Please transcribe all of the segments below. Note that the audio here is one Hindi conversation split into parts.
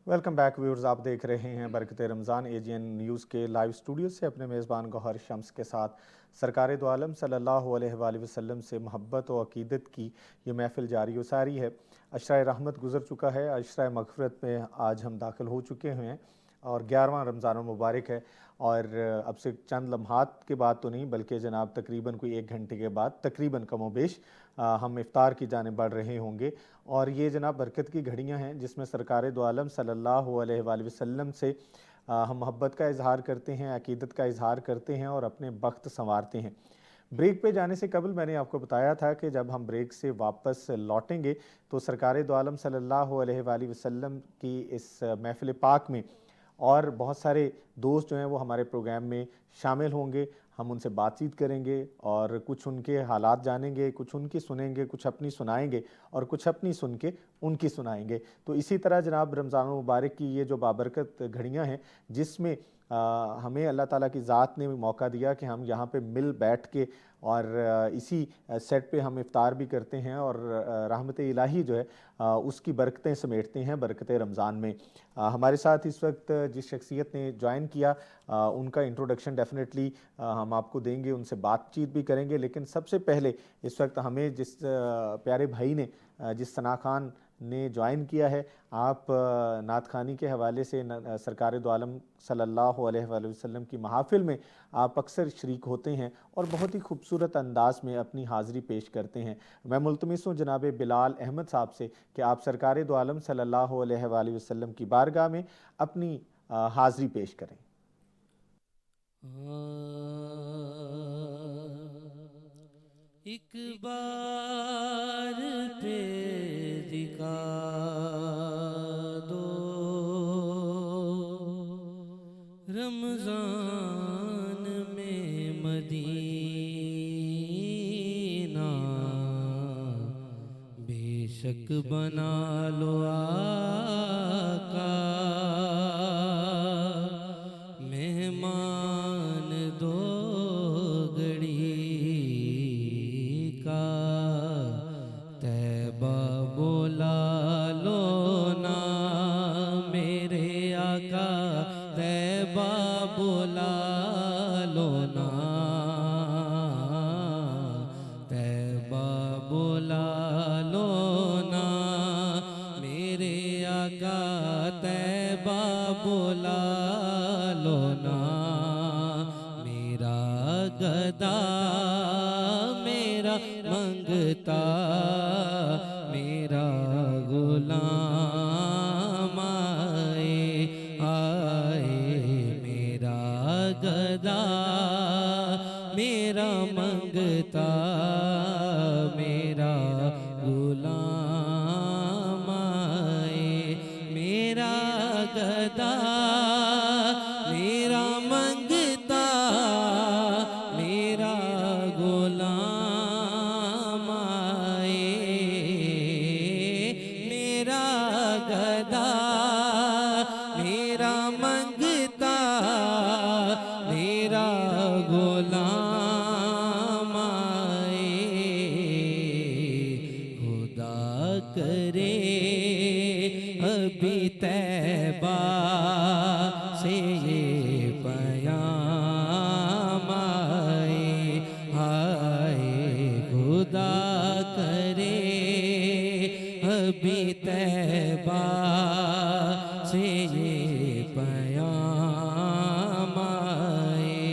वेलकम बैक व्यूअर्स, आप देख रहे हैं बरकत रमज़ान एजीएन न्यूज़ के लाइव स्टूडियो से अपने मेज़बान गौहर शम्स के साथ। सरकार दो आलम सल्लल्लाहु अलैहि वसल्लम से मोहब्बत और अकीदत की ये महफ़िल जारी व सारी है। अशरा रहमत गुज़र चुका है, अशरा मग़फ़िरत में आज हम दाखिल हो चुके हैं और 11वां रमज़ान मुबारक है। और अब से चंद लम्हात के बाद तो नहीं बल्कि जनाब तकरीबन कोई 1 घंटे के बाद तकरीबन कमोबेश हम इफ्तार की जानिब बढ़ रहे होंगे। और ये जनाब बरकत की घड़ियाँ हैं जिसमें सरकार दो आलम सल्लल्लाहु अलैहि वसल्लम से हम मोहब्बत का इजहार करते हैं, अकीदत का इजहार करते हैं और अपने वक्त संवारते हैं। ब्रेक पे जाने से कबल मैंने आपको बताया था कि जब हम ब्रेक से वापस लौटेंगे तो सरकार दो आलम सल्लल्लाहु अलैहि वसल्लम की इस महफ़िल पाक में और बहुत सारे दोस्त जो हैं वो हमारे प्रोग्राम में शामिल होंगे। हम उनसे बातचीत करेंगे और कुछ उनके हालात जानेंगे, कुछ उनकी सुनेंगे, कुछ अपनी सुनाएंगे और कुछ अपनी सुन के उनकी सुनाएंगे। तो इसी तरह जनाब रमज़ान मुबारक की ये जो बाबरकत घड़ियाँ हैं जिसमें हमें अल्लाह ताला की ज़ात ने मौका दिया कि हम यहाँ पे मिल बैठ के और इसी सेट पे हम इफ्तार भी करते हैं और रहमत इलाही जो है उसकी बरकतें समेटते हैं बरकत रमज़ान में। हमारे साथ इस वक्त जिस शख्सियत ने ज्वाइन किया उनका इंट्रोडक्शन डेफिनेटली हम आपको देंगे, उनसे बातचीत भी करेंगे। लेकिन सबसे पहले इस वक्त हमें जिस प्यारे भाई ने जिस सना खान ने ज्वाइन किया है, आप नात खानी के हवाले से सरकार दो आलम सल्लल्लाहु अलैहि वसल्लम की महफिल में आप अक्सर शरीक होते हैं और बहुत ही खूबसूरत अंदाज में अपनी हाज़िरी पेश करते हैं। मैं मुल्तमिस हूँ जनाब बिलाल अहमद साहब से कि आप सरकार दो आलम सल्लल्लाहु अलैहि वसल्लम की बारगाह में अपनी हाज़िरी पेश करें। एक बार फिर दिखा दो रमजान में मदीना, बेशक बना लो आका मेहमान दो तैबा बोला लो ना मेरे आका, तैबा बोला लो ना, तैबा बोला लो ना मेरे आका, तैबा बोला लो ना। मेरा गदा मेरा मंगता मेरा गुलाम आए आए, मेरा गदा मेरा मंगता मेरा गुलाम आए, मेरा गदा मेरा मंगता मेरा गुलाम आए, मेरा गदा मेरा मंगता मेरा गुलाम आए। खुदा करे अभी तैबा से ये पैगाम आए हाय, खुदा करे अभी तैबा से ये पैगाम आए।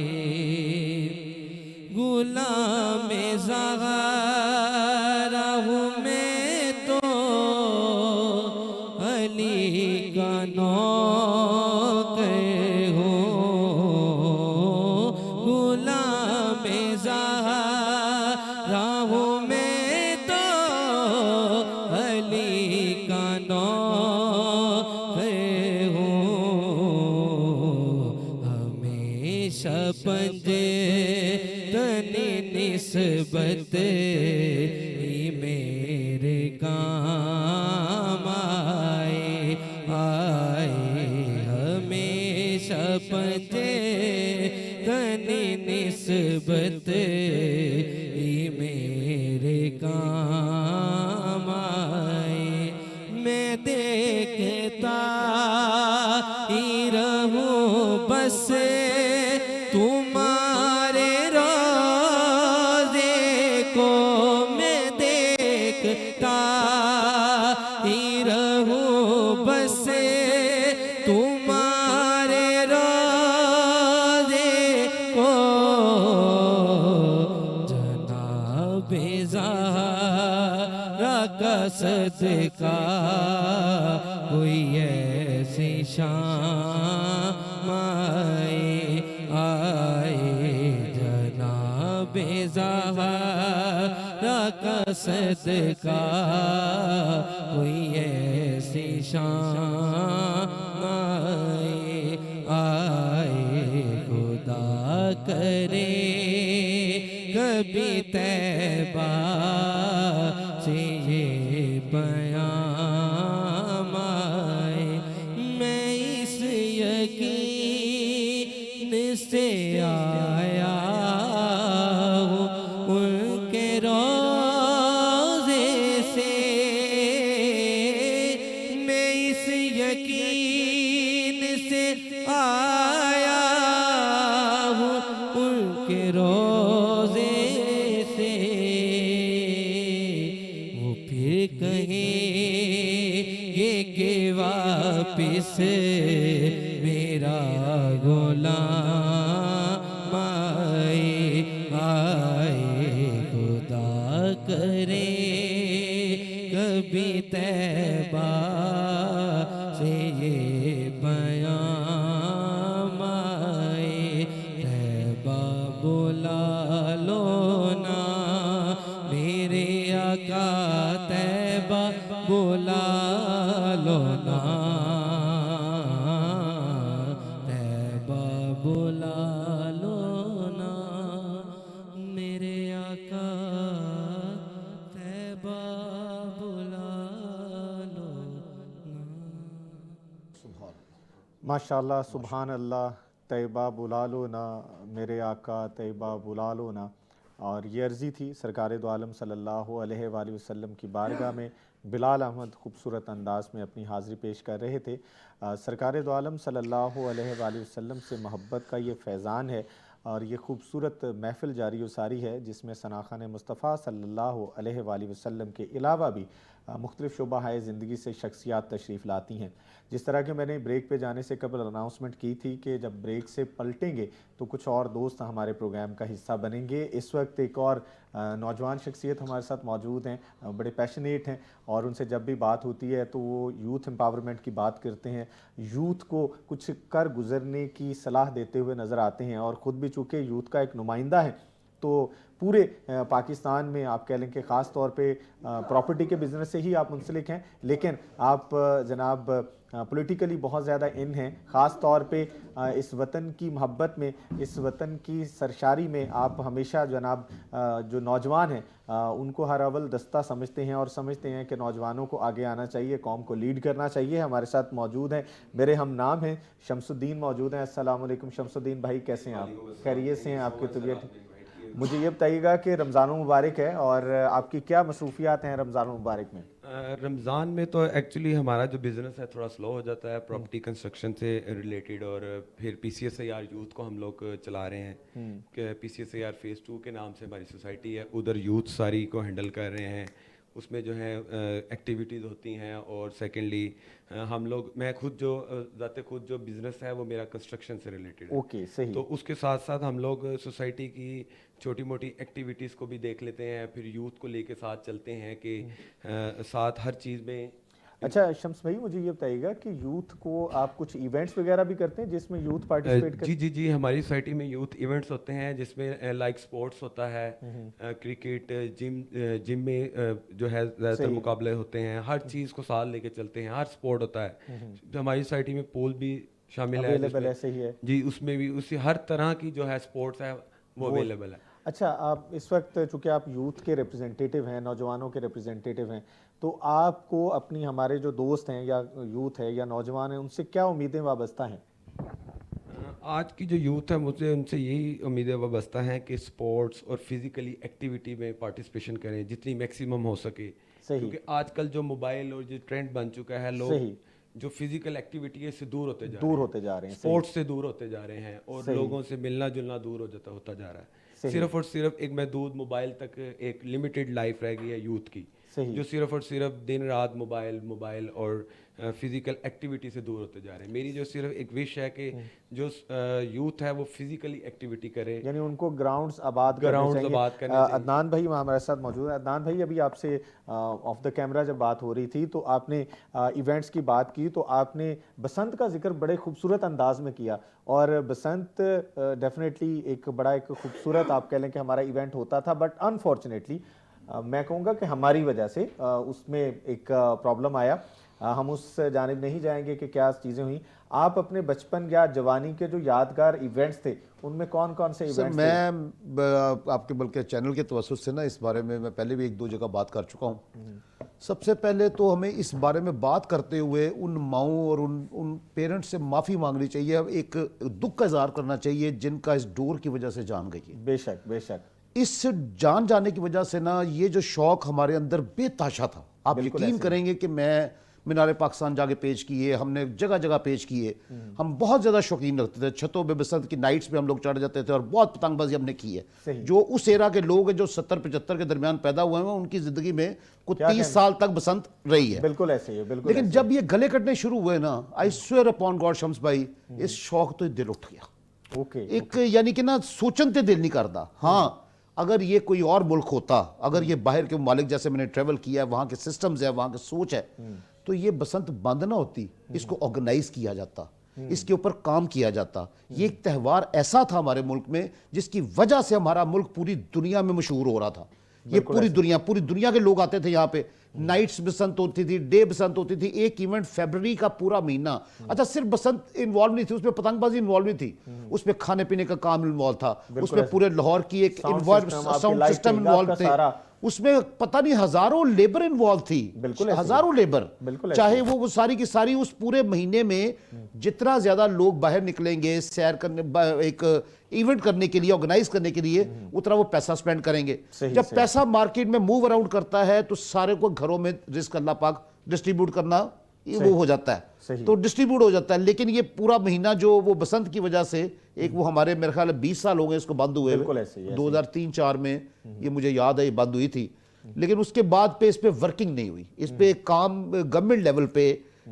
गुलाम ज़हरा हूँ मैं तो अली का नौकर हूँ, गुलाम ज़हरा हूँ मैं तो अली का नौकर हूँ। हमेशा पंजे तनी निस्बत ही मेरे काम आए आए, हमेशा पंजे तनी निस्बत ही मेरे काम आए। मैं दे देखता ही रहूं बस तुम्हारे रोज़े को। जनाबे ज़हरा का सदका कोई ऐसी शाम आए, जनाबे ज़हरा का सदका कोई ऐसी शाम आए। खुदा करे कभी तैबा से ये बयां आए। मैं इस यकीन से आया हूँ उनके रोज़े से, मैं इस यकीन से आया हूँ उनके रोज़े से। वो फिर कहेंगे कि वापिस मेरा गुलाम आए। खुदा करे कभी तैबा से ये बयां आए। तैबा बुला लो ना मेरे आका, तैबा बुला लो ना, तैबा बुला लो ना मेरे आका, तैबा बुला लो ना। माशाल्लाह, सुभान अल्लाह। तैयबा बुला लो ना मेरे आका, तैयबा बुला लो ना। और ये अर्ज़ी थी सरकार दो आलम सल्लल्लाहु अलैहि वसल्लम की बारगाह में। बिलाल अहमद खूबसूरत अंदाज में अपनी हाज़िरी पेश कर रहे थे। सरकार दो आलम सल्लल्लाहु अलैहि वसल्लम से मोहब्बत का ये फैज़ान है और ये खूबसूरत महफ़िल जारी व सारी है, जिसमें सनाख़ान मुस्तफ़ा सल्लल्लाहु अलैहि वसल्लम के अलावा भी मुख्तलिफ़ शोबाए ज़िंदगी से शख्सियात तशरीफ़ लाती हैं। जिस तरह के मैंने ब्रेक पे जाने से कबल अनाउंसमेंट की थी कि जब ब्रेक से पलटेंगे तो कुछ और दोस्त हमारे प्रोग्राम का हिस्सा बनेंगे। इस वक्त एक और नौजवान शख्सियत हमारे साथ मौजूद हैं, बड़े पैशनेट हैं और उनसे जब भी बात होती है तो वो यूथ एम्पावरमेंट की बात करते हैं, यूथ को कुछ कर गुजरने की सलाह देते हुए नज़र आते हैं। और ख़ुद भी चूँकि यूथ का एक नुमाइंदा है तो पूरे पाकिस्तान में आप कह लें कि ख़ास तौर पे प्रॉपर्टी के बिज़नेस से ही आप मुंसलिक हैं, लेकिन आप जनाब पॉलिटिकली बहुत ज़्यादा इन हैं। ख़ास तौर पे इस वतन की मोहब्बत में, इस वतन की सरशारी में आप हमेशा जनाब जो नौजवान हैं उनको हर अव्वल दस्ता समझते हैं और समझते हैं कि नौजवानों को आगे आना चाहिए, कौम को लीड करना चाहिए। हमारे साथ मौजूद हैं, मेरे हम नाम हैं शमसुद्दीन मौजूद हैं। अस्सलाम वालेकुम शमसुद्दीन भाई, कैसे हैं आप? खैरियत से हैं? आपकी तबीयत? मुझे ये बताइएगा कि रमज़ान मुबारक है और आपकी क्या मसरूफियात हैं रमज़ान मुबारक में? रमज़ान में तो एक्चुअली हमारा जो बिज़नेस है थोड़ा स्लो हो जाता है प्रॉपर्टी कंस्ट्रक्शन से रिलेटेड, और फिर PCSIR यूथ को हम लोग चला रहे हैं कि PCSIR फ़ेज़ 2 के नाम से हमारी सोसाइटी है, उधर यूथ सारी को हैंडल कर रहे हैं। उसमें जो है एक्टिविटीज़ होती हैं, और सेकेंडली हम लोग, मैं खुद जो ज़ाते खुद जो बिज़नेस है वो मेरा कंस्ट्रक्शन से रिलेटेड है। ओके, सही। तो उसके साथ साथ हम लोग सोसाइटी की छोटी मोटी एक्टिविटीज़ को भी देख लेते हैं, फिर यूथ को लेके साथ चलते हैं कि साथ हर चीज़ में। अच्छा शम्स भाई, मुझे ये बताइएगा कि यूथ को आप कुछ इवेंट्स वगैरह भी करते हैं जिसमें यूथ पार्टिसिपेट करते हैं? जी, हमारी सोसाइटी में यूथ इवेंट्स होते हैं जिसमें लाइक स्पोर्ट्स होता है, क्रिकेट, जिम में जो है ज़्यादातर मुकाबले होते हैं। हर चीज़ को साथ लेके चलते हैं, हर स्पोर्ट होता है। तो हमारी सोसाइटी में पूल भी शामिल है, ऐसे ही है जी, उसमें भी उसी हर तरह की जो है स्पोर्ट्स है वो अवेलेबल है। अच्छा, आप इस वक्त चूँकि आप यूथ के रिप्रेजेंटेटिव हैं, नौजवानों के रिप्रेजेंटेटिव हैं, तो आपको अपनी, हमारे जो दोस्त हैं या यूथ है या नौजवान हैं, उनसे क्या उम्मीदें वाबस्ता हैं? आज की जो यूथ है मुझे उनसे यही उम्मीदें वाबस्ता हैं कि स्पोर्ट्स और फिजिकली एक्टिविटी में पार्टिसिपेशन करें जितनी मैक्सिमम हो सके। क्योंकि आजकल जो मोबाइल और जो ट्रेंड बन चुका है, लोग जो फिजिकल एक्टिविटी है इससे दूर होते जा रहे हैं, स्पोर्ट्स से दूर होते जा रहे हैं, और लोगों से मिलना जुलना दूर होता जा रहा है। सिर्फ और सिर्फ एक महदूद मोबाइल तक एक लिमिटेड लाइफ रह गई है यूथ की। सही। जो सिर्फ और सिर्फ दिन रात मोबाइल मोबाइल और फिजिकल एक्टिविटी से दूर होते जा रहे हैं। मेरी जो सिर्फ एक विश है कि जो यूथ है वो फिजिकली एक्टिविटी करे, यानी उनको ग्राउंड्स आबाद करने ग्राउंड्स चाहिए। आबाद करने चाहिए। अदनान भाई वहाँ हमारे साथ मौजूद है। अदनान भाई, अभी आपसे ऑफ द कैमरा जब बात हो रही थी तो आपने इवेंट्स की बात की, तो आपने बसंत का जिक्र बड़े खूबसूरत अंदाज में किया। और बसंत डेफिनेटली एक खूबसूरत आप कह लें कि हमारा इवेंट होता था, बट अनफॉर्चुनेटली मैं कहूँगा कि हमारी वजह से उसमें एक प्रॉब्लम आया। हम उस जानिब नहीं जाएंगे कि क्या चीज़ें हुई। आप अपने बचपन या जवानी के जो यादगार इवेंट्स थे उनमें कौन कौन से सर इवेंट्स थे? मैं आपके बल्कि चैनल के तवज्जुह से ना इस बारे में मैं पहले भी एक दो जगह बात कर चुका हूँ। सबसे पहले तो हमें इस बारे में बात करते हुए उन माओं और उन पेरेंट्स से माफ़ी मांगनी चाहिए, एक दुख का इजहार करना चाहिए जिनका इस डोर की वजह से जान गई है। बेशक बेशक। इस जान जाने की वजह से ना ये जो शौक हमारे अंदर बेताशा था, आप बिल्कुल यकीन ऐसे। करेंगे कि मैं मीनारे पाकिस्तान जाके पेश किए, हमने जगह जगह पेश किए। हम बहुत ज़्यादा शौकीन रखते थे, छतों पे बसंत की नाइट्स पे हम लोग चढ़ जाते थे और बहुत पतंगबाजी हमने की है। सही। जो उस एरा के लोग हैं जो 70-75 के दरमियान पैदा हुए हैं, उनकी ज़िंदगी में कुछ क्या 30 कहना? साल तक बसंत रही है। बिल्कुल ऐसे ही है, बिल्कुल लेकिन ऐसे जब ये गले कटने शुरू हुए ना, I swear upon God Shams भाई, इस शौक तो दिल उठ गया। ही। ओके। एक यानी कि ना सोचन ते दिल नहीं करता। हाँ, अगर ये कोई और मुल्क होता, अगर ये बाहर के मालिक जैसे मैंने ट्रेवल किया है, वहाँ के सिस्टम्स है, वहाँ की सोच है, तो ये बसंत बंद ना होती, इसको ऑर्गेनाइज किया जाता, इसके ऊपर काम किया जाता। ये एक त्यौहार ऐसा था हमारे मुल्क में जिसकी वजह से हमारा मुल्क पूरी दुनिया में मशहूर हो रहा था। ये पूरी दुनिया के लोग आते थे यहाँ पे। नाइट्स बसंत होती थी, डे बसंत होती थी। एक इवेंट फरवरी का पूरा महीना, अच्छा सिर्फ बसंत इन्वॉल्व नहीं थी, उसमें पतंगबाजी इन्वॉल्व नहीं थी, उसमें खाने पीने का काम इन्वॉल्व था, उसमें पूरे लाहौर की एक साउंड सिस्टम इन्वॉल्व थे, उसमें पता नहीं हजारों लेबर इन्वॉल्व थी, हजारों लेबर। चाहे वो सारी की सारी उस पूरे महीने में जितना ज्यादा लोग बाहर निकलेंगे सैर करने, एक इवेंट करने के लिए, ऑर्गेनाइज करने के लिए, उतना वो पैसा स्पेंड करेंगे। जब पैसा मार्केट में मूव अराउंड करता है तो सारे को घरों में रिस्क अल्लाह पाक डिस्ट्रीब्यूट करना वो हो जाता है, तो डिस्ट्रीब्यूट हो जाता है। लेकिन ये पूरा महीना जो वो बसंत की वजह से एक वो हमारे मेरे ख्याल 20 साल हो गए इसको बंद हुए, 2003-4 में ये मुझे याद है ये बंद हुई थी। लेकिन उसके बाद पे इस पे वर्किंग नहीं हुई, इस पे काम गवर्नमेंट लेवल पे,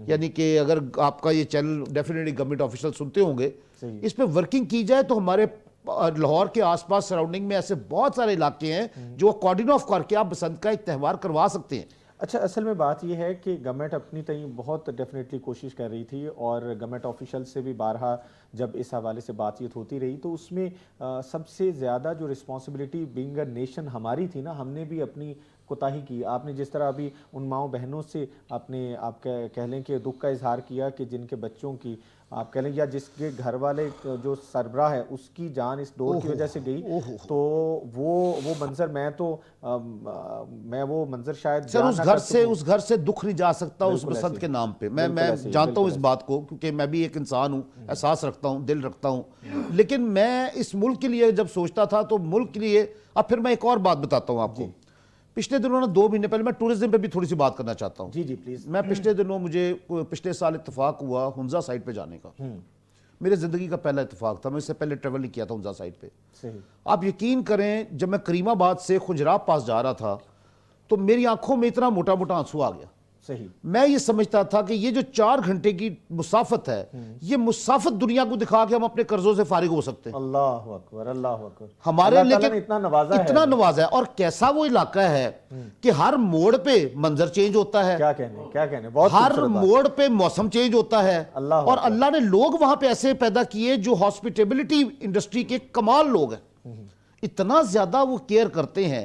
यानी कि अगर आपका ये चैनल डेफिनेटली गवर्नमेंट ऑफिशियल सुनते होंगे, इस पे वर्किंग की जाए तो हमारे लाहौर के आसपास सराउंडिंग में ऐसे बहुत सारे इलाके हैं जो कोऑर्डिनेट ऑफ करके आप बसंत का एक त्यौहार करवा सकते हैं। अच्छा, असल में बात यह है कि गवर्नमेंट अपनी तई बहुत डेफिनेटली कोशिश कर रही थी, और गवर्नमेंट ऑफिशियल से भी बारहा जब इस हवाले से बातचीत होती रही, तो उसमें सबसे ज़्यादा जो रिस्पॉन्सिबिलिटी बीइंग अ नेशन हमारी थी ना, हमने भी अपनी कोताही की। आपने जिस तरह अभी उन माओ बहनों से आपने आप कह लें कि दुख का इजहार किया कि जिनके बच्चों की आप कह लें या जिसके घर वाले जो सरबराह है उसकी जान इस डोर की वजह से गई, तो वो मंजर मैं वो मंजर शायद सर उस घर से दुख नहीं जा सकता उस बसंत के नाम पे। मैं जानता हूँ इस बात को, क्योंकि मैं भी एक इंसान हूँ, एहसास रखता हूँ, दिल रखता हूँ। लेकिन मैं इस मुल्क के लिए जब सोचता था तो मुल्क के लिए, अब फिर मैं एक और बात बताता हूँ आपको। पिछले दिनों ना 2 महीने पहले मैं टूरिज्म पे भी थोड़ी सी बात करना चाहता हूँ। जी जी प्लीज। मैं पिछले दिनों मुझे पिछले साल इत्तेफाक हुआ हुंजा साइड पे जाने का, मेरे जिंदगी का पहला इत्तेफाक था। मैं इससे पहले ट्रेवल नहीं किया था हुंजा साइड पे। सही। आप यकीन करें, जब मैं करीमाबाद से खुजराब पास जा रहा था तो मेरी आंखों में इतना मोटा मोटा आंसू आ गया। सही। मैं ये समझता था कि ये जो 4 घंटे की मुसाफत है, ये मुसाफत दुनिया को दिखा के हम अपने कर्जों से फारिग हो सकते हैं। अल्लाह अकबर, अल्लाह अकबर। हमारे लेकिन इतना नवाजा है और कैसा वो इलाका है कि हर मोड़ पे मंजर चेंज होता है, क्या कहने बहुत हर मोड़ पे मौसम चेंज होता है। और अल्लाह ने लोग वहां पे ऐसे पैदा किए जो हॉस्पिटेबिलिटी इंडस्ट्री के कमाल लोग हैं। इतना ज्यादा वो केयर करते हैं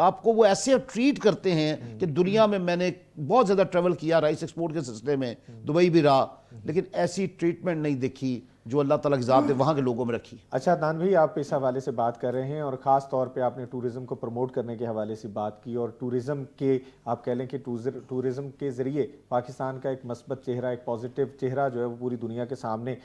आपको वो ऐसे ट्रीट करते हैं कि दुनिया में मैंने बहुत ज्यादा ट्रेवल किया राइस एक्सपोर्ट के सिलसिले में, दुबई भी रहा, लेकिन ऐसी ट्रीटमेंट नहीं देखी जो अल्लाह ताला की ज़ात ने वहाँ के लोगों में रखी। अच्छा अदनान भाई, आप इस हवाले से बात कर रहे हैं और ख़ास तौर पे आपने टूरिज़्म को प्रमोट करने के हवाले से बात की, और टूरिज़्म के आप कह लें कि टूरिज़्म के ज़रिए पाकिस्तान का एक मस्बत चेहरा, एक पॉजिटिव चेहरा जो है वो पूरी दुनिया के सामने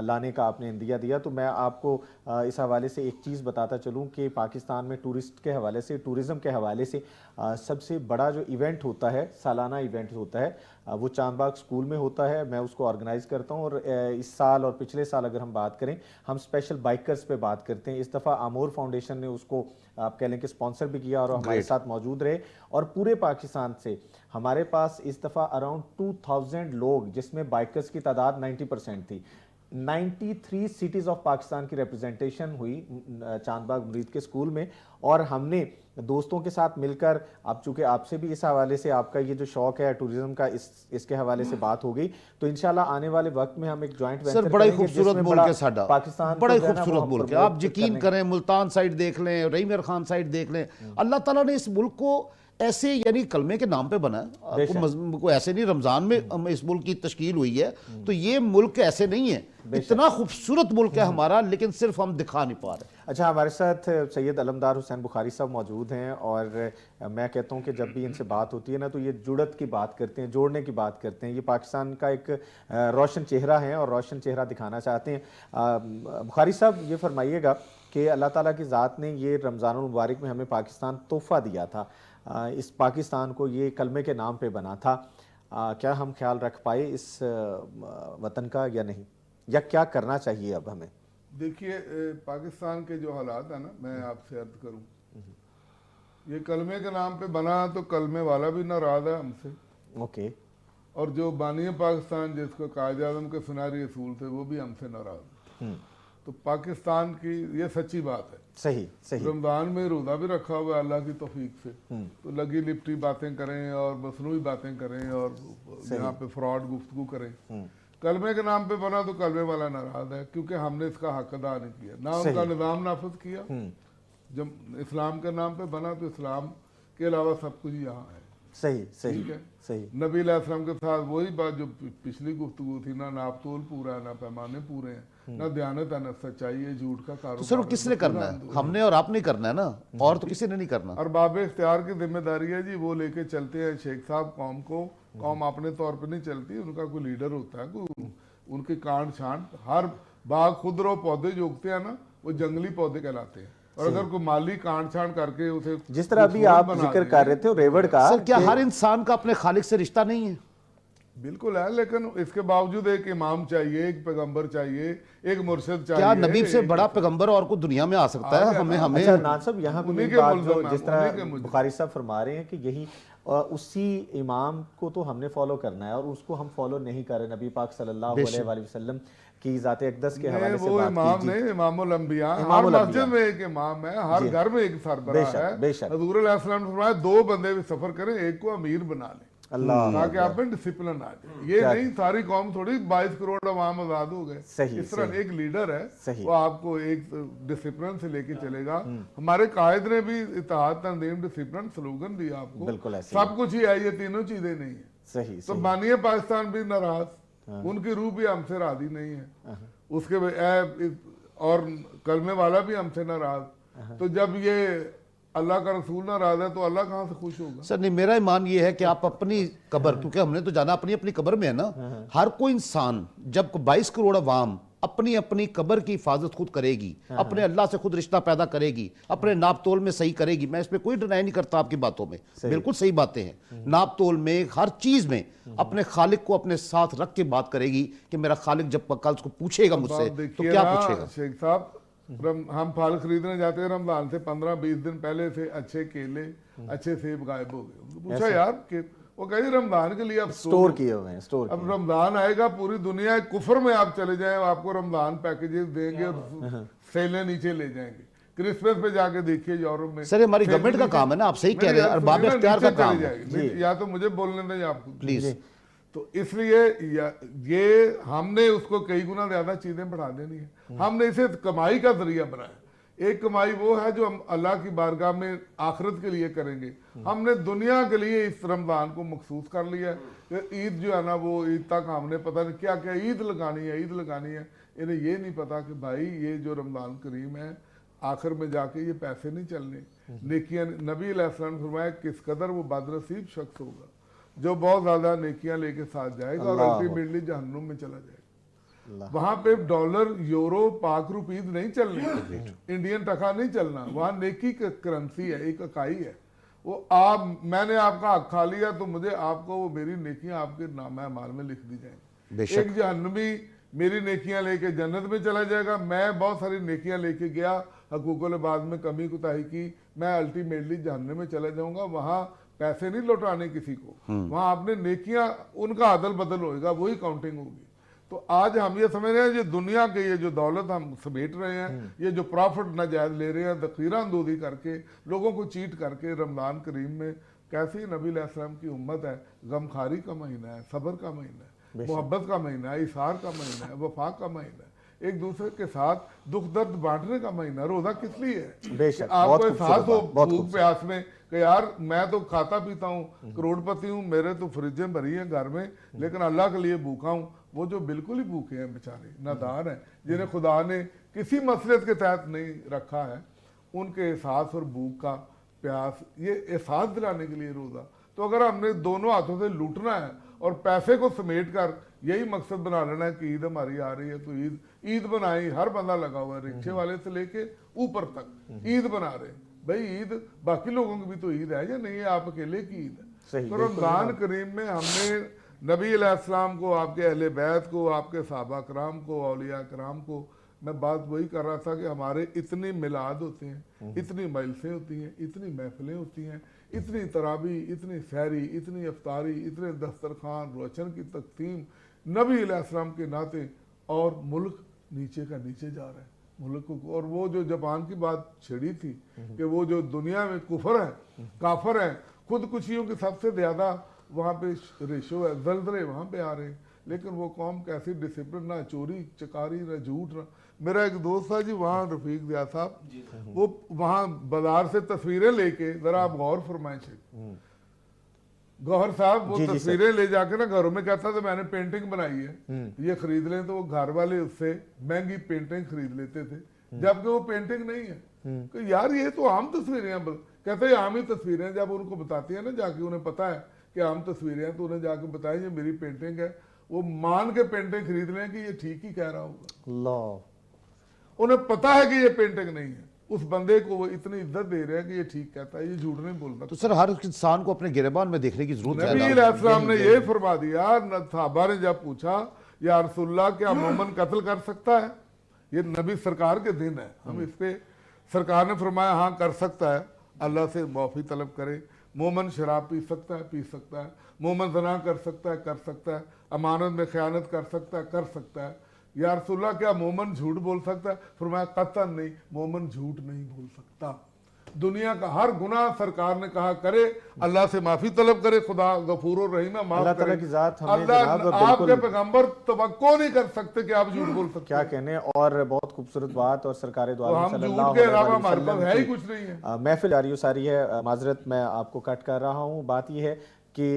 लाने का आपने इंदिया दिया। तो मैं आपको इस हवाले से एक चीज़ बताता चलूँ कि पाकिस्तान में टूरिस्ट के हवाले से, टूरिज़्म के हवाले से सबसे बड़ा जो इवेंट होता है, सालाना इवेंट होता है, वो चांदबाग स्कूल में होता है। मैं उसको ऑर्गेनाइज़ करता हूँ, और इस साल और पिछले पिछले साल अगर हम बात करें, हम स्पेशल बाइकर्स पे बात करते हैं, इस दफ़ा आमोर फाउंडेशन ने उसको आप कह लें कि स्पॉन्सर भी किया और हमारे साथ मौजूद रहे। और पूरे पाकिस्तान से हमारे पास इस दफ़ा अराउंड 2000 लोग, जिसमें बाइकर्स की तादाद 90% थी। 93 सिटीज़ ऑफ पाकिस्तान की रिप्रेजेंटेशन हुई चांदबाग मुरीद के स्कूल में, और हमने दोस्तों के साथ मिलकर, अब चूंकि आपसे भी इस हवाले से आपका ये जो शौक है टूरिज्म का, इसके हवाले से बात हो गई, तो इंशाल्लाह आने वाले वक्त में हम एक जॉइंट वेंचर सर बड़ा ही करेंगे खूबसूरत जिसमें मुल्क है साडा, पाकिस्तान बड़ा ही को जो है ना वो खूबसूरत हम मुल्क है। प्रमोट आप यकीन करने- करें, मुल्तान साइड देख लें, रहीमर खान साइड देख लें, अल्लाह ताला ने इस मुल्क को ऐसे यानी कलमे के नाम पे बना है। आपको को ऐसे नहीं, रमजान में इस मुल्क की तश्कील हुई है, तो ये मुल्क ऐसे नहीं है। इतना खूबसूरत मुल्क है हमारा, लेकिन सिर्फ हम दिखा नहीं पा रहे। अच्छा, हमारे साथ सैयद अलमदार हुसैन बुखारी साहब मौजूद हैं, और मैं कहता हूं कि जब भी इनसे बात होती है ना, तो ये जुड़त की बात करते हैं, जोड़ने की बात करते हैं। ये पाकिस्तान का एक रोशन चेहरा है और रोशन चेहरा दिखाना चाहते हैं। बुखारी साहब, ये फरमाइएगा कि अल्लाह ताला की ज़ात ने ये रमज़ानुल मुबारक में हमें पाकिस्तान तोहफ़ा दिया था, इस पाकिस्तान को ये कलमे के नाम पे बना था, क्या हम ख्याल रख पाए इस वतन का या नहीं, या क्या करना चाहिए अब हमें? देखिए, पाकिस्तान के जो हालात है ना, मैं आपसे अर्ज करूं, ये कलमे के नाम पे बना तो कलमे वाला भी नाराज है हमसे, ओके, और जो बानी पाकिस्तान जिसको कायद आज़म के सुनारी असूल थे वो भी हमसे नाराज। तो पाकिस्तान की ये सच्ची बात है। सही सही। रमजान में रोज़ा भी रखा हुआ है अल्लाह की तौफीक से, तो लगी लिपटी बातें करें और मसनूई बातें करें और यहाँ पे फ्रॉड गुफ्तगू करें। कलमे के नाम पे बना तो कलमे वाला नाराज है, क्योंकि हमने इसका हक अदा नहीं किया, ना उनका निज़ाम नाफिज किया। जब इस्लाम के नाम पे बना तो इस्लाम के अलावा सब कुछ यहाँ है। सही सही ठीक है, सही। नबी अलैहिस्सलाम के साथ वही बात जो पिछली गुफ्तगू थी, ना नापतोल पूरा है, ना पैमाने पूरे हैं, ना दयानत है, ना सच्चाई है, झूठ का कारोबार। तो सर वो किसने करना है? हमने और आपने करना है ना, और तो किसी ने नहीं करना। और बाब इख्तियार की जिम्मेदारी है जी, वो लेके चलते हैं शेख साहब कौम को। कौम अपने तौर पे नहीं चलती, उनका कोई लीडर होता है, कोई उनकी कांड छांट। हर बाग खुदरो पौधे जो उगते हैं ना, वो जंगली पौधे कहलाते हैं, और अगर कोई माली कांड छांट करके उसे जिस तरह अभी आप जिक्र कर रहे थे रेवड़ का, सर क्या हर इंसान का अपने खालिक से रिश्ता नहीं है? बिल्कुल है, लेकिन इसके बावजूद एक इमाम चाहिए, एक पैगंबर चाहिए, एक मुर्शिद चाहिए। क्या नबी से बड़ा पैगंबर और कोई दुनिया में आ सकता है? हमें हमें अच्छा नाज साहब, यहाँ पे उन्हीं मेरी के बात मुल्ज़िम जो हैं, जिस उन्हीं के तरह मुल्ज़िम। बुखारी साहब फरमा रहे हैं कि यही उसी इमाम को तो हमने फॉलो करना है, और उसको हम फॉलो नहीं कर रहे। नबी पाक सल्लल्लाहु अलैहि वसल्लम की ज़ात अक़दस के हवाले से वो बात इमाम कीजिए। नहीं, इमामुल अंबिया। हर इमामुल मस्जिद अंबिया। में एक इमाम है, हर घर में एक सरबराह बेशक, है। बेशक। हज़ूर अलैहिस्सलाम ने फरमाया, दो बंदे भी सफर करें, एक को अमीर बना लें, अल्लाह ताकि आप में डिसिप्लिन आ जाए। ये नहीं सारी कौम थोड़ी 22 करोड़ अवाम आजाद हो गए। सही, इस तरह एक लीडर है, सही। वो आपको एक डिसिप्लिन से लेके चलेगा। हमारे कायद ने भी इत्तेहाद, तंजीम, डिसिप्लिन स्लोगन दिया आपको। बिल्कुल ऐसे सब कुछ ही है, ये तीनों चीजें नहीं है। सही तो सही। बानिया पाकिस्तान भी नाराज, उनकी रूह भी हमसे राजी नहीं है, उसके और कलमे वाला भी हमसे नाराज। तो जब ये अल्लाह का रसूल नाराज है तो अल्लाह कहाँ से खुश होगा? सर नहीं, मेरा ईमान ये है कि आप अपनी कब्र, क्योंकि हमने तो जाना अपनी अपनी कब्र में है ना। हर कोई इंसान, जब 22 करोड़ अवाम अपनी अपनी कब्र की हिफाजत खुद करेगी, अपने अल्लाह से खुद रिश्ता पैदा करेगी, अपने नाप तोल में सही करेगी। मैं इसमें कोई डिनाई नहीं करता आपकी बातों में, बिल्कुल सही बातें हैं। नाप तोल में, हर चीज में अपने खालिक को अपने साथ रख के बात करेगी कि मेरा खालिक जब कल उसको पूछेगा मुझसे तो क्या पूछेगा? शेख साहब, हम फल खरीदने जाते हैं रमजान से 15-20 दिन पहले से, अच्छे केले, अच्छे सेब गायब हो गए। उनको पूछा यार कि वो कहे रमजान के लिए आप स्टोर किए हुए हैं, स्टोर अब रमजान आएगा, पूरी दुनिया कुफर में आप चले जाएं, आपको रमजान पैकेजेस देंगे और सेलें नीचे ले जाएंगे। क्रिसमस पे जाके देखिए यूरोप में। सर हमारी गवर्नमेंट का काम है ना, आप सही कह रहे हैं, अरबाब इख्तियार का काम है। या तो मुझे बोलने दें आपको प्लीज। तो इसलिए ये हमने उसको कई गुना ज्यादा चीजें बढ़ा देनी है। हमने इसे कमाई का जरिया बनाया। एक कमाई वो है जो हम अल्लाह की बारगाह में आखिरत के लिए करेंगे। हमने दुनिया के लिए इस रमजान को मखसूस कर लिया है। ईद जो है ना, वो ईद तक हमने पता नहीं क्या क्या ईद लगानी है, ईद लगानी है। इन्हें ये नहीं पता कि भाई ये जो रमजान करीम है, आखिर में जाके ये पैसे नहीं चलने। नेकियां, नबी अलैहिस्सलाम ने फरमाया किस कदर वो बदनसीब शख्स होगा जो बहुत ज्यादा नेकियां लेके साथ जाएगा और अल्टीमेटली जहन्नुम में चला जाएगा। वहां पे डॉलर, यूरो, पाक रुपीज नहीं चलने, इंडियन टका नहीं चलना। वहां नेकी की करेंसी है, एक इकाई है। वो आप, मैंने आपका हक खा लिया तो मुझे आपको वो मेरी नेकियां आपके नाम अमाल में लिख दी जाएंगी। एक जहन्नमी मेरी नेकियां लेके जन्नत में चला जाएगा। मैं बहुत सारी नेकियां लेके गया, हकूकुल इबाद में कमी कुताही की, मैं अल्टीमेटली जहन्नम में चला जाऊंगा। वहां पैसे नहीं लौटाने किसी को, वहां आपने नेकियां, उनका अदल बदल होएगा, वही काउंटिंग होगी। तो आज हम ये समझ रहे हैं, ये दुनिया के ये जो दौलत हम समेट रहे हैं, ये जो प्रॉफिट नाजायज ले रहे हैं, दखीरा अंदोजी करके, लोगों को चीट करके, रमजान करीम में कैसी नबी अलैहिस्सलाम की उम्मत है, गमखारी का महीना है, सब्र का महीना है, मोहब्बत का महीना है, इसार का महीना है, वफा का महीना है, एक दूसरे के साथ दुख दर्द बांटने का महीना। रोजा किस लिए है? बेशक, कि आपको बहुत एहसास हो खूबसूरत बात, बहुत भूख प्यास में कि यार मैं तो खाता पीता हूँ, करोड़पति हूँ, मेरे तो फ्रिजें भरी हैं घर में, लेकिन अल्लाह के लिए भूखा हूँ। वो जो बिल्कुल ही भूखे हैं बेचारे, नादान हैं, जिन्हें खुदा ने किसी मसलहत के तहत नहीं रखा है, उनके एहसास और भूख का प्यास, ये एहसास दिलाने के लिए रोज़ा। तो अगर हमने दोनों हाथों से लूटना है और पैसे को समेट कर यही मकसद बना लेना है कि ईद हमारी आ रही है तो ईद बनाई, हर बंदा लगा हुआ है, रिक्शे वाले से लेके ऊपर तक ईद बना रहे। भाई ईद बाकी लोगों की भी तो ईद है या नहीं है, आप अकेले की ईद है। तो रमजान करीम में हमने नबी अलैहिस्सलाम को, आपके अहले बैत को, आपके सहाबा कराम को, औलिया कराम को, मैं बात वही कर रहा था कि हमारे इतने मिलाद होते हैं, इतनी मजलिसें होती हैं, इतनी महफिलें होती हैं, इतनी तरावी, इतनी सहरी, इतनी अफ्तारी, इतने दस्तरखान, रोशन की तकसीम नबी अलैहिस्सलाम के नाते, और मुल्क नीचे का नीचे जा रहा है मुल्क को। और वो जो जापान की बात छिड़ी थी कि वो जो दुनिया में कुफर है, काफर है, खुदकुशियों की सबसे ज़्यादा वहाँ पे रेशो है, जलजले वहाँ पे आ रहे हैं, लेकिन वो कौम कैसी डिसिप्लिन, ना चोरी चकारी, ना झूठ। ना मेरा एक दोस्त था जी वहाँ, रफीक दिया साहब, वो वहाँ बाजार से तस्वीरें लेके, जरा आप गौर फरमाएं गौहर साहब, वो तस्वीरें ले जाके ना घरों में कहता था मैंने पेंटिंग बनाई है, ये खरीद लें, तो वो घर वाले उससे महंगी पेंटिंग खरीद लेते थे, जबकि वो पेंटिंग नहीं है। कि यार ये तो आम तस्वीरें हैं, कहते हैं आम ही तस्वीरें हैं। जब उनको बताती है ना जाके, उन्हें पता है कि आम तस्वीरें हैं, तो उन्हें जाके बताएं ये मेरी पेंटिंग है, वो मान के पेंटिंग खरीद लें कि ये ठीक ही कह रहा होगा। उन्हें पता है कि ये पेंटिंग नहीं है, उस बंदे को वो इतनी इज्जत दे रहे हैं कि ये ठीक कहता है, ये झूठ नहीं बोलता। तो सर हर इंसान को अपने गिरबान में देखने की जरूरत है। नबी अलैहिस्सलाम ने ये फरमा दिया, सहाबा ने जब पूछा या रसूलुल्लाह क्या मोमन कत्ल कर सकता है, ये नबी सरकार के दिन है, हम इस पे, सरकार ने फरमाया हाँ कर सकता है, अल्लाह से माफी तलब करे। मोमन शराब पी सकता है, पी सकता है। मोमन ज़ना कर सकता है, कर सकता है। अमानत में ख़यानत कर सकता है, कर सकता है। या रसूलुल्लाह क्या मोमन झूठ बोल सकता है? फरमाया कतन नहीं, मोमन झूठ नहीं बोल सकता। दुनिया का हर गुनाह सरकार ने कहा करे, अल्लाह से माफी तलब करे, खुदा गफूर और रहीम है, माफ करे। अल्लाह आपके पैगंबर तवक्को नहीं कर सकते कि आप झूठ बोल सकते, क्या कहने। और बहुत खूबसूरत बात, और सरकार दो आलम सल्लल्लाहु अलैहि वसल्लम हमारे पास है ही कुछ नहीं है। महफिल जारी सारी है, माजरत मैं आपको कट कर रहा हूँ। बात यह है कि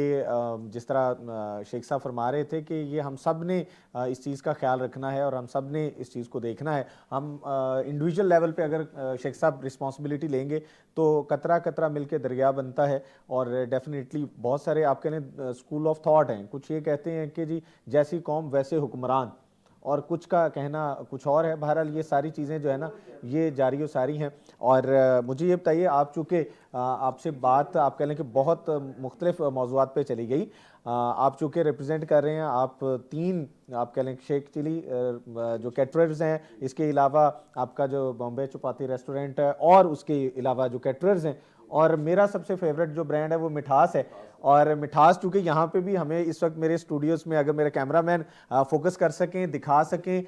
जिस तरह शेख साहब फरमा रहे थे कि ये हम सब ने इस चीज़ का ख्याल रखना है और हम सब ने इस चीज़ को देखना है। हम इंडिविजुअल लेवल पे अगर शेख साहब रिस्पॉन्सिबिलिटी लेंगे तो कतरा कतरा मिलके दरिया बनता है। और डेफिनेटली बहुत सारे आप कहने स्कूल ऑफ थॉट हैं, कुछ ये कहते हैं कि जी जैसी कौम वैसे हुक्मरान, और कुछ का कहना कुछ और है। बहरहाल ये सारी चीज़ें जो है ना ये जारी सारी हैं। और मुझे ये बताइए, आप चूँकि आपसे बात आप कह लें कि बहुत मुख्तलिफ मौज़ूआत पे चली गई, आप चूँकि रिप्रेजेंट कर रहे हैं, आप तीन आप कह लें शेख चिली जो कैटरर्स हैं, इसके अलावा आपका जो बॉम्बे चपाती रेस्टोरेंट है, और उसके अलावा जो कैटरर्स हैं, और मेरा सबसे फेवरेट जो ब्रांड है वो मिठास है। और मिठास चूँकि यहाँ पे भी हमें इस वक्त मेरे स्टूडियोज़ में अगर मेरे कैमरामैन फोकस कर सकें, दिखा सकें,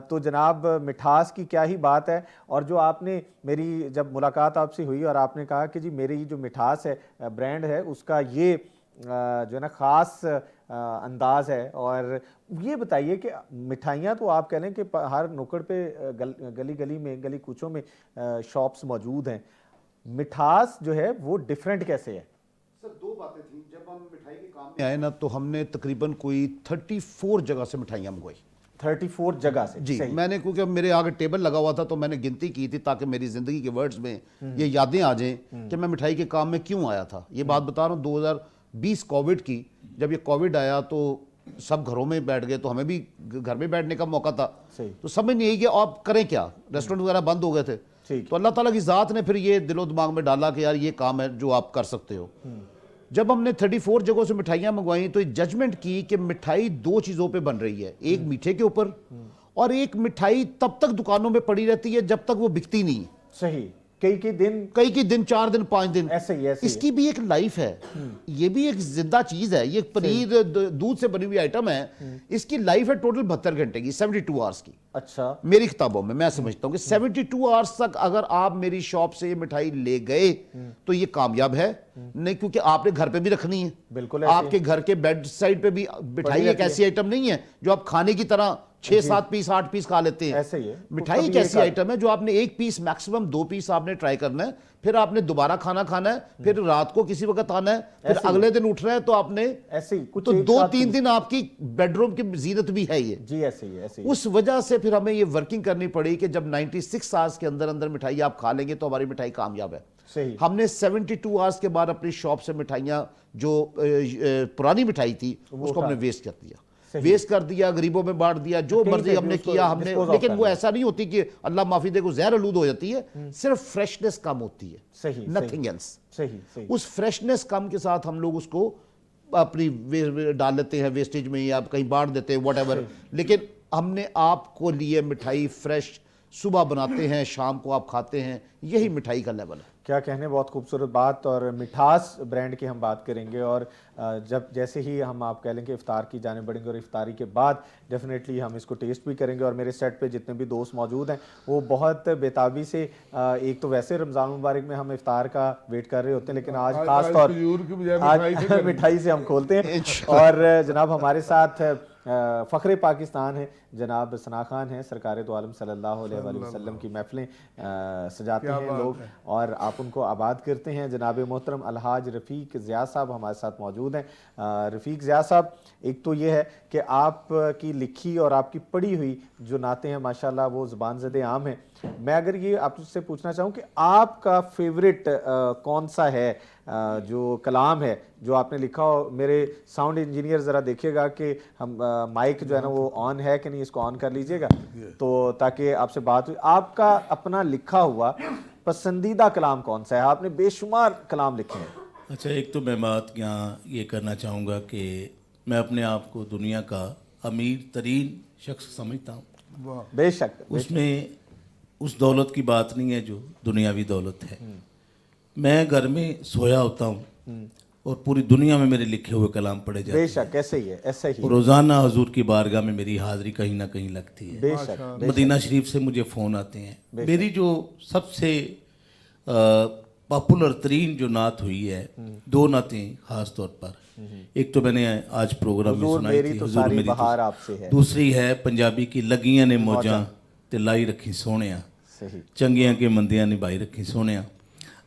तो जनाब मिठास की क्या ही बात है। और जो आपने मेरी जब मुलाकात आपसे हुई और आपने कहा कि जी मेरी जो मिठास है ब्रांड है, उसका ये जो है ना ख़ास अंदाज है। और ये बताइए कि मिठाइयाँ तो आप कह लें कि हर नुक्कड़ पे गली गली में, गली कूचों में शॉप्स मौजूद हैं, मिठास जो है वो डिफरेंट कैसे है? सर दो बातें थी। जब हम मिठाई के काम में आए ना, तो हमने तकरीबन कोई 34 जगह से मिठाइयाँ मंगवाई। 34 जगह से? जी, मैंने, क्योंकि मेरे आगे टेबल लगा हुआ था, तो मैंने गिनती की थी ताकि मेरी जिंदगी के वर्ड्स में ये यादें आ जाएं कि मैं मिठाई के काम में क्यों आया था। ये बात बता रहा हूँ 2020 कोविड की। जब ये कोविड आया तो सब घरों में बैठ गए, तो हमें भी घर में बैठने का मौका था। तो समझ नहीं आई कि आप करें क्या, रेस्टोरेंट वगैरह बंद हो गए थे। तो अल्लाह ताला की ज़ात ने फिर ये दिलो दिमाग में डाला कि यार ये काम है जो आप कर सकते हो। जब हमने 34 जगहों से मिठाइयाँ मंगवाई तो जजमेंट की कि मिठाई 2 चीज़ों पे बन रही है, एक मीठे के ऊपर और एक मिठाई तब तक दुकानों में पड़ी रहती है जब तक वो बिकती नहीं है। सही, कई दिन 4 दिन 5 दिन ऐसे ही इसकी भी एक लाइफ है, ये भी एक जिंदा चीज है। ये पनीर दूध से बनी हुई आइटम है, इसकी लाइफ है टोटल 72 घंटे की, 72 आवर्स की। अच्छा, मेरी किताबों में मैं समझता हूं कि 72 आवर्स तक अगर आप मेरी शॉप से ये मिठाई ले गए तो ये कामयाब है। नहीं, क्योंकि आपने घर पे भी रखनी है, बिल्कुल ऐसे ही। आपके घर के बेड साइड पे भी मिठाई एक रहती है। ऐसी आइटम नहीं है जो आप खाने की तरह 6-7 पीस 8 पीस खा लेते हैं। ऐसे ही है। मिठाई कभी एक ऐसी एक आइटम है जो आपने 1 पीस मैक्सिमम 2 पीस आपने ट्राई करना है, फिर आपने दोबारा खाना खाना है, फिर रात को किसी वक्त आना है, फिर ऐसे ही। अगले दिन उठ रहे हैं तो आपने ऐसे ही कुछ तो एक 2-3 साथ- दिन आपकी बेडरूम की जीनत भी है ये। जी ऐसे ही ऐसे ही। उस वजह से फिर हमें ये वर्किंग करनी पड़ी कि जब 96 आवर्स के अंदर अंदर मिठाई आप खा लेंगे तो हमारी मिठाई कामयाब है। सही। हमने 72 आवर्स के बाद अपनी शॉप से मिठाइयाँ जो पुरानी मिठाई थी उसको हमने वेस्ट कर दिया, वेस्ट कर दिया, गरीबों में बांट दिया, जो कहीं मर्जी पे हमने भी उसको किया हमने। dispose of लेकिन कर वो दिया। ऐसा नहीं होती कि अल्लाह माफी दे को जहर आलूद हो जाती है, सिर्फ फ्रेशनेस कम होती है, सही, नथिंग एल्स। सही सही। उस फ्रेशनेस कम के साथ हम लोग उसको अपनी डाल लेते हैं वेस्टेज में या कहीं बांट देते हैं व्हाटएवर। लेकिन हमने आपको लिए मिठाई फ्रेश सुबह बनाते हैं, शाम को आप खाते हैं, यही मिठाई का लेवल है। क्या कहने, बहुत खूबसूरत बात। और मिठास ब्रांड की हम बात करेंगे और जब जैसे ही हम आप कह लेंगे इफ्तार की जाने बढ़ेंगे और इफ्तारी के बाद डेफिनेटली हम इसको टेस्ट भी करेंगे। और मेरे सेट पे जितने भी दोस्त मौजूद हैं वो बहुत बेताबी से एक तो वैसे रमज़ान मुबारक में हम इफ्तार का वेट कर रहे होते हैं, लेकिन आज खास तौर खजूर की बजाय मिठाई से आज मिठाई से हम खोलते हैं। और जनाब हमारे साथ फ़ख्रे पाकिस्तान है, जनाब सना खान हैं, सरकार दो आलम सल्लल्लाहु अलैहि वसल्लम की महफिलें सजाते हैं लोग और आप उनको आबाद करते हैं। जनाब मोहतरम अलहाज रफ़ीक ज़िया साहब हमारे साथ मौजूद हैं। रफ़ीक ज़िया साहब, एक तो ये है कि आपकी लिखी और आपकी पढ़ी हुई जो नातें हैं माशाल्लाह वो ज़ुबान ज़दे आम हैं। मैं अगर ये आपसे पूछना चाहूँ कि आपका फेवरेट कौन सा है जो कलाम है जो आपने लिखा हो। मेरे साउंड इंजीनियर ज़रा देखिएगा कि हम माइक जो है ना वो ऑन है कि नहीं, इसको ऑन कर लीजिएगा तो ताकि आपसे बात हुई। आपका अपना लिखा हुआ पसंदीदा कलाम कौन सा है? आपने बेशुमार कलाम लिखे हैं। अच्छा, एक तो मैं बात यहाँ ये करना चाहूँगा कि मैं अपने आप को दुनिया का अमीर तरीन शख्स समझता हूँ। बेशक, उसमें उस दौलत की बात नहीं है जो दुनियावी दौलत है। मैं घर में सोया होता हूँ और पूरी दुनिया में मेरे लिखे हुए कलाम पढ़े जाते हैं। बेशक ऐसे ही है, ऐसे ही। रोज़ाना हुजूर की बारगाह में मेरी हाज़िरी कहीं ना कहीं लगती है। बेशक, मदीना शरीफ से मुझे फ़ोन आते हैं। मेरी जो सबसे पॉपुलर तरीन जो नात हुई है, 2 नातें ख़ास तौर पर, एक तो मैंने आज प्रोग्राम में हुजूर सुनाई मेरी थी, तो हुजूर सारी मेरी तो- बहार आपसे है। दूसरी है पंजाबी की लगियां ने मौजां ते लाई रखी सोहणिया, सही। चंगियां के मंदियां निभाई रखी सोहणिया।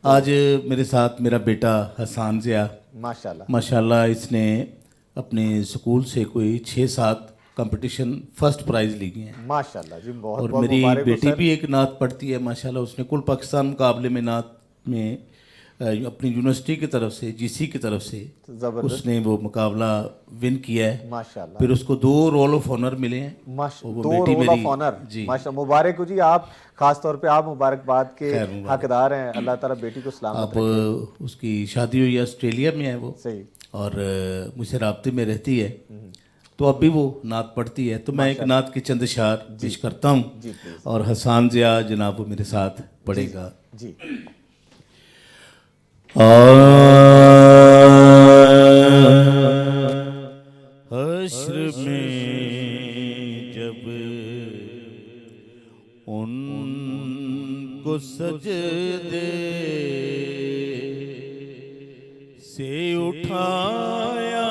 आज मेरे साथ मेरा बेटा हसान ज़िया माशाल्लाह माशाल्लाह, इसने अपने स्कूल से कोई 6-7 कंपटीशन फर्स्ट प्राइज़ ली हैं। माशाल्लाह जी, बहुत और बहुत मेरी मुबारक हो बेटी सर। भी एक नात पढ़ती है माशाल्लाह। उसने कुल पाकिस्तान मुकाबले में नात में अपनी यूनिवर्सिटी की तरफ से, जीसी की तरफ से जबरदस्त। उसने वो मुकाबला विन किया है। माशाल्लाह। फिर उसको 2 रोल ऑफ ऑनर मिले हैं। और वो 2 बेटी रोल ऑफ मेरी- ऑनर। जी, माशा, मुबारक हो जी। आप खास तौर पे आप मुबारकबाद के खैर मुबारक। हकदार हैं। अल्लाह ताला बेटी को सलामत अब रखे। उसकी शादी हुई है, ऑस्ट्रेलिया में है वो, सही। और मुझसे राब्ते में रहती है, तो अब भी वो नात पढ़ती है। तो मैं एक नात की चंद अशार पेश करता हूँ जी, प्लीज। और हसान ज़िया जनाब वो मेरे साथ पढ़ेगा। जी हश्र में जब उनको सजदे से उठाया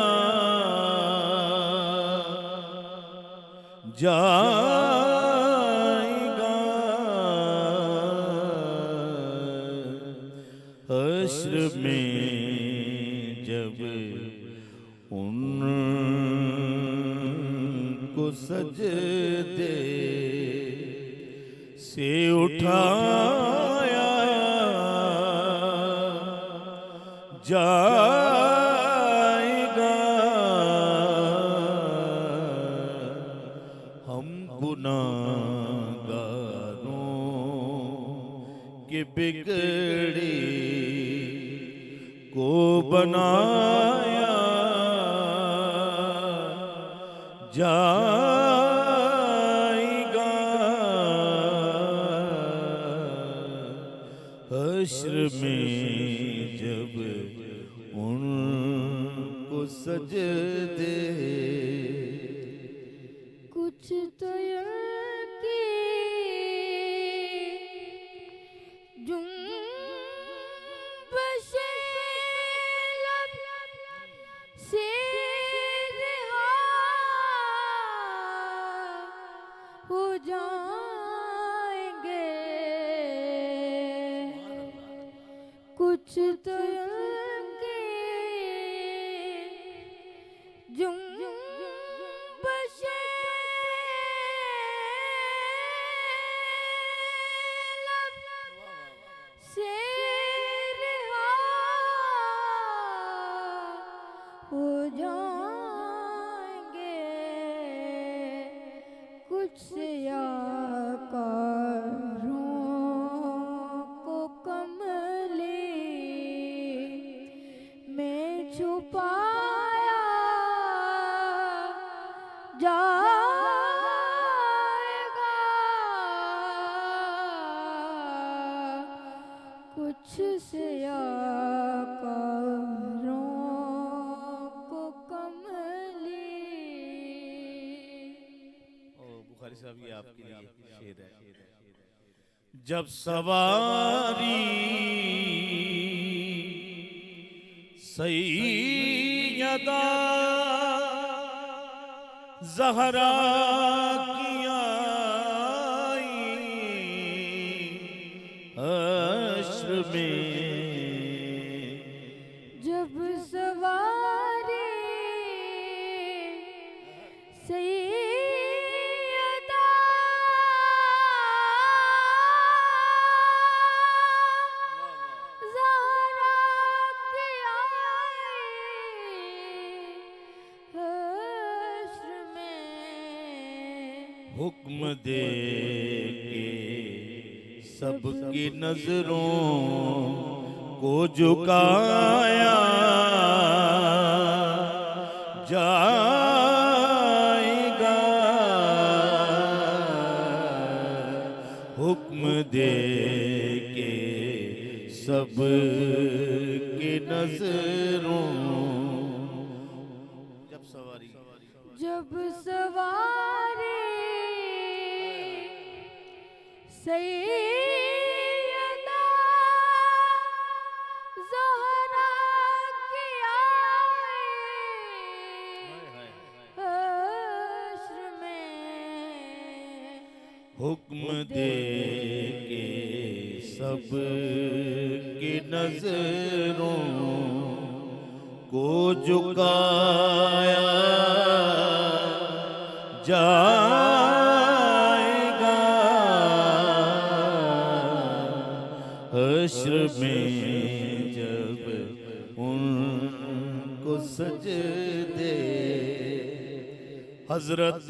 जाएगा, हश्र में जब उनको सजदे से उठाया जाएगा, हम गुनाहगारों के बिगड़े को बना जाएगा हश्र में जब उनको सजदे। कुछ तो की जुम्बशे लब से रिहा हो जाएंगे। कुछ तो की जुम्बशे लब से रिहा हो जाएंगे। कुछ सियाकारों को कमली में छुपाया जाएगा। कुछ सियाकारों को कमली। ओ बुखारी साहब ये आपके लिए शेर है। जब सवारी सैयदा ज़हरा की आई हश्र में। जब सवारी सैयदा ज़हरा की आई हश्र में। हुक्म दे के सबकी नजरों को झुकाया जाएगा। हुक्म दे के सबकी नजरों। जब सवारी जब सवारी सैयदा ज़हरा की आई हश्र में। हुक्म दे के सब की नजरों को झुकाया जाएगा हश्र में जब उनको सजदे। हजरत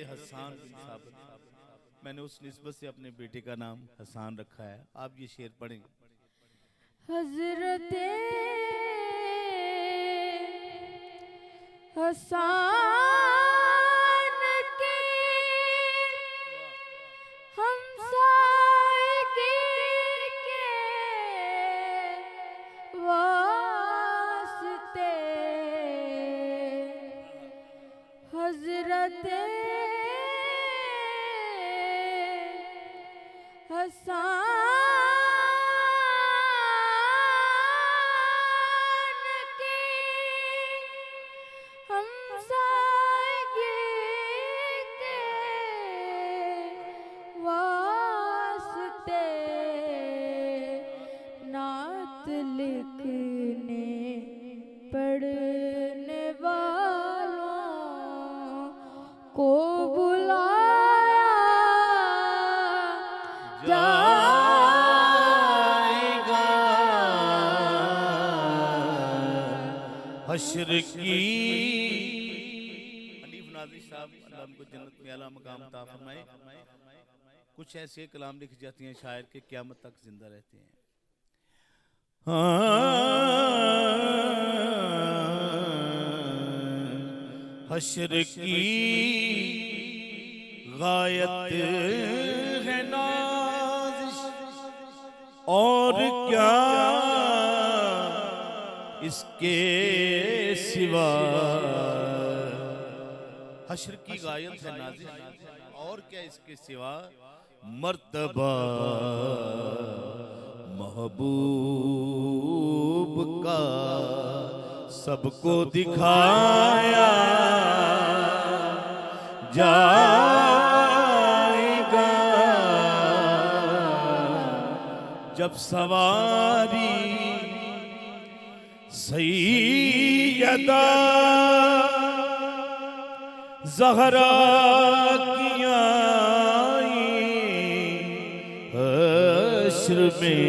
हसान बिन साबित, मैंने उस निस्बत से अपने बेटे का नाम हसान रखा है। आप ये शेर पढ़ें। हज़रत हसान की हमसायगी के वास्ते। हज़रत हसान की हमसायगी के वास्ते। नात लिखने पढ़ने वालों को बुलाया जाएगा हश्र की। हनीफ नाज़ी साहब अल्लाह उनको जन्नत में आला मकाम अता फरमाए। कुछ ऐसे कलाम लिख जाती हैं शायर के क़यामत तक जिंदा रहते हैं। हश्र की गायत है नाज़िश और क्या इसके सिवा। हश्र की गायत है नाज़िश और क्या इसके सिवा। मर्तबा महबूब का सबको दिखाया जाएगा। जब सवारी सैयदा ज़हरा की आई हश्र में।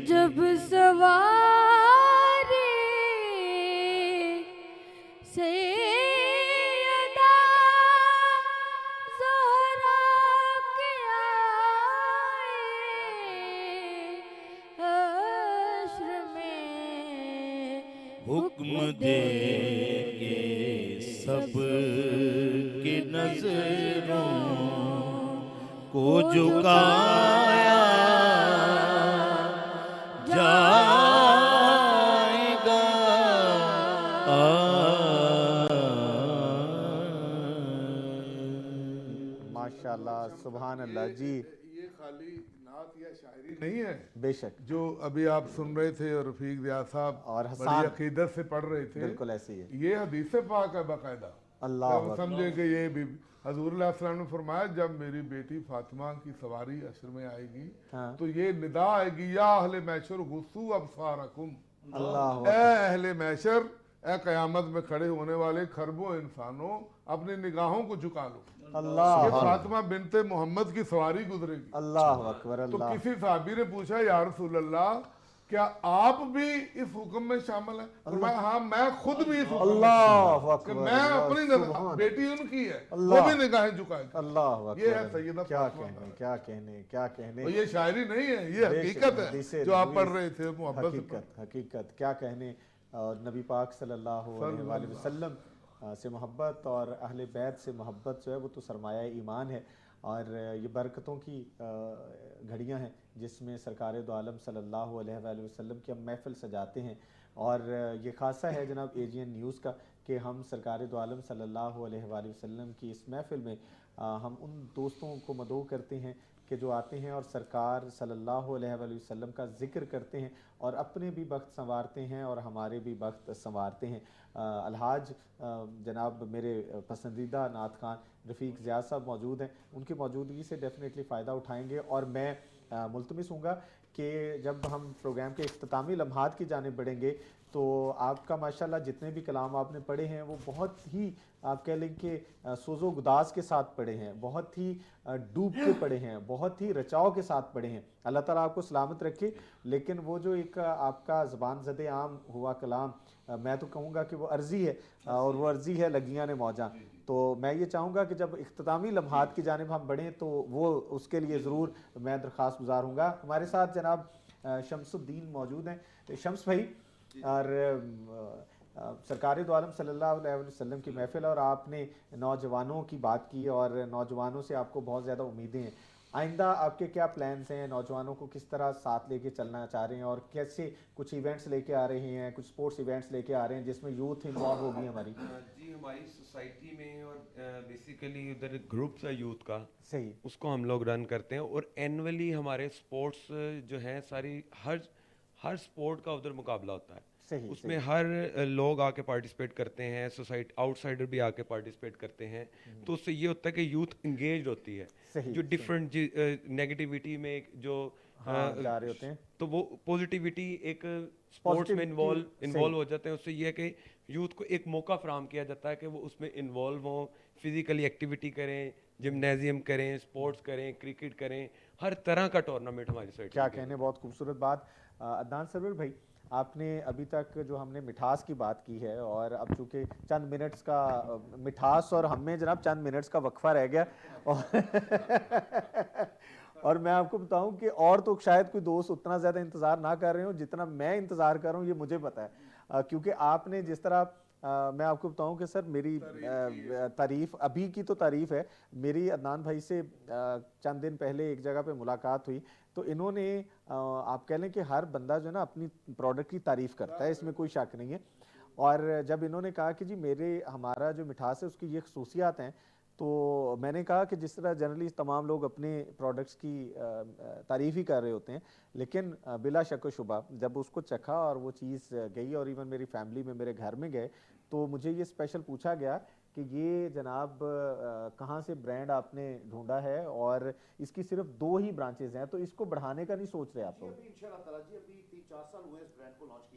जब सवारी सैयदा ज़हरा के आए हश्र में, हुक्म देंगे सब की नजरों को झुकाया जाएगा। माशाल्लाह, सुभान अल्लाह जी। ये खाली नात या शायरी नहीं है बेशक, जो अभी आप सुन रहे थे और रफीक दियाद साहब और बड़ी हसान अकीदत से पढ़ रहे थे। बिल्कुल ऐसी है। ये हदीस पाक है बाकायदा। अल्लाह हम समझे कि ये भी हजूर अलैहिस्सलाम ने फरमाया जब मेरी बेटी फातिमा की सवारी अशर में आएगी हाँ। तो ये निदा आएगी, या अहले मैशर गुस्सू अबसारकुम। अल्लाह ए अहले मैशर, ए कयामत में खड़े होने वाले खरबों इंसानों, अपनी निगाहों को झुका लो। अल्लाह ये फातिमा बिनते मोहम्मद की सवारी गुजरेगी। अल्लाह अकबर। तो अल्लाह किसी साहबी ने पूछा, या रसूल अल्लाह क्या आप भी इस हुक्म में शामिल हैं? फरमाया हाँ, मैं खुद भी इस हुक्म में अल्लाह शामिल हूं। कि अकबर। मैं अपनी सुभान बेटी उनकी है, वो अल्लाह। भी निगाहें झुकाएगी। अल्लाह ये है अकबर। सैयदा क्या फातिमा कहने, क्या कहने, क्या कहने। और ये शायरी नहीं है, ये हकीकत है जो आप पढ़ रहे थे मोहब्बत से। हकीकत, हकीकत क्या कहने। और नबी पाक सल्लल्लाहु अलैहि वसल्लम से मोहब्बत और अहले बैत से मोहब्बत जो है वो तो सरमाया ईमान है। और ये बरकतों की घड़ियां हैं जिसमें सरकार दो आलम सल्लल्लाहु अलैहि वसल्लम की हम महफ़िल सजाते हैं। और ये खासा है जनाब एजीएन न्यूज़ का कि हम सरकार दो आलम सल्लल्लाहु अलैहि वसल्लम की इस महफ़िल में हम उन दोस्तों को मदऊ करते हैं कि जो आते हैं और सरकार सल्लल्लाहु अलैहि वसल्लम का ज़िक्र करते हैं और अपने भी वक्त संवारते हैं और हमारे भी वक्त संवारते हैं। अलहाज जनाब मेरे पसंदीदा नात खान रफ़ीक ज़ियाद साहब मौजूद हैं, उनकी मौजूदगी से डेफ़िनेटली फ़ायदा उठाएंगे। और मैं मुल्तमिस हूँगा कि जब हम प्रोग्राम के इख्तितामी लम्हात की जानिब बढ़ेंगे तो आपका माशाल्लाह जितने भी कलाम आपने पढ़े हैं वो बहुत ही आप कह लें कि सोज़ो गुदाज के साथ पढ़े हैं, बहुत ही डूब के पढ़े हैं, बहुत ही रचाव के साथ पढ़े हैं। अल्लाह ताला आपको सलामत रखे। लेकिन वो जो एक आपका ज़बान ज़दे आम हुआ कलाम, मैं तो कहूँगा कि वो अर्ज़ी है और वो अर्ज़ी है लगियाँ ने मौजा। तो मैं ये चाहूँगा कि जब इख्तितामी लम्हात की जानिब हम बढ़ें तो वो उसके लिए ज़रूर मैं दरख्वास्त गुजार हूँगा। हमारे साथ जनाब शम्सुद्दीन मौजूद हैं। शम्स भाई, और सरकार दो आलम सल्लल्लाहु अलैहि वसल्लम की महफ़िल और आपने नौजवानों की बात की और नौजवानों से आपको बहुत ज़्यादा उम्मीदें हैं। आइंदा आपके क्या प्लान्स हैं, नौजवानों को किस तरह साथ लेके चलना चाह रहे हैं और कैसे कुछ इवेंट्स लेके आ रहे हैं, कुछ स्पोर्ट्स इवेंट्स लेके आ रहे हैं जिसमें यूथ इन्वॉल्व होगी हमारी? जी, हमारी सोसाइटी में और बेसिकली उधर ग्रुप्स है यूथ का, सही, उसको हम लोग रन करते हैं। और एनुअली हमारे स्पोर्ट्स जो हैं सारी हर स्पोर्ट का उधर मुकाबला होता है। सही, उसमें हर लोग आके पार्टिसिपेट करते हैं, सोसाइटी आउटसाइडर भी आके पार्टिसिपेट करते हैं। तो उससे ये होता है कि यूथ इंगेज होती है। सही, जो डिफरेंट नेगेटिविटी में जो जा रहे होते हैं तो वो पॉजिटिविटी एक स्पोर्ट्स में Positivity, इन्वॉल्व हो जाते हैं। उससे ये है कि यूथ को एक मौका फराहम किया जाता है कि वो उसमें इन्वॉल्व हों, फिजिकली एक्टिविटी करें, जिम्नेजियम करें, स्पोर्ट्स करें, क्रिकेट करें, हर तरह का टूर्नामेंट हमारी साइड। क्या कहने, बहुत खूबसूरत बात। अदनान सरवर भाई, आपने अभी तक जो हमने मिठास की बात की है और अब चूँकि चंद मिनट्स का मिठास और हमें जनाब चंद मिनट्स का वक्फा रह गया और मैं आपको बताऊं कि और तो शायद कोई दोस्त उतना ज़्यादा इंतज़ार ना कर रहे हो जितना मैं इंतज़ार कर रहा हूँ, ये मुझे पता है। क्योंकि आपने जिस तरह मैं आपको बताऊं कि सर मेरी तारीफ अभी की तो तारीफ है, मेरी अदनान भाई से चंद दिन पहले एक जगह पे मुलाकात हुई, तो इन्होंने आप कह लें कि हर बंदा जो है ना अपनी प्रोडक्ट की तारीफ करता है, इसमें कोई शक नहीं है। और जब इन्होंने कहा कि जी हमारा जो मिठास है उसकी ये खसूसियात हैं, तो मैंने कहा कि जिस तरह जनरली तमाम लोग अपने प्रोडक्ट्स की तारीफ़ ही कर रहे होते हैं, लेकिन बिला शक व शुबा जब उसको चखा और वो चीज़ गई और इवन मेरी फैमिली में मेरे घर में गए, तो मुझे ये स्पेशल पूछा गया कि ये जनाब कहाँ से ब्रांड आपने ढूंढा है, और इसकी सिर्फ 2 ही ब्रांचेज हैं, तो इसको बढ़ाने का नहीं सोच रहे आप लोग?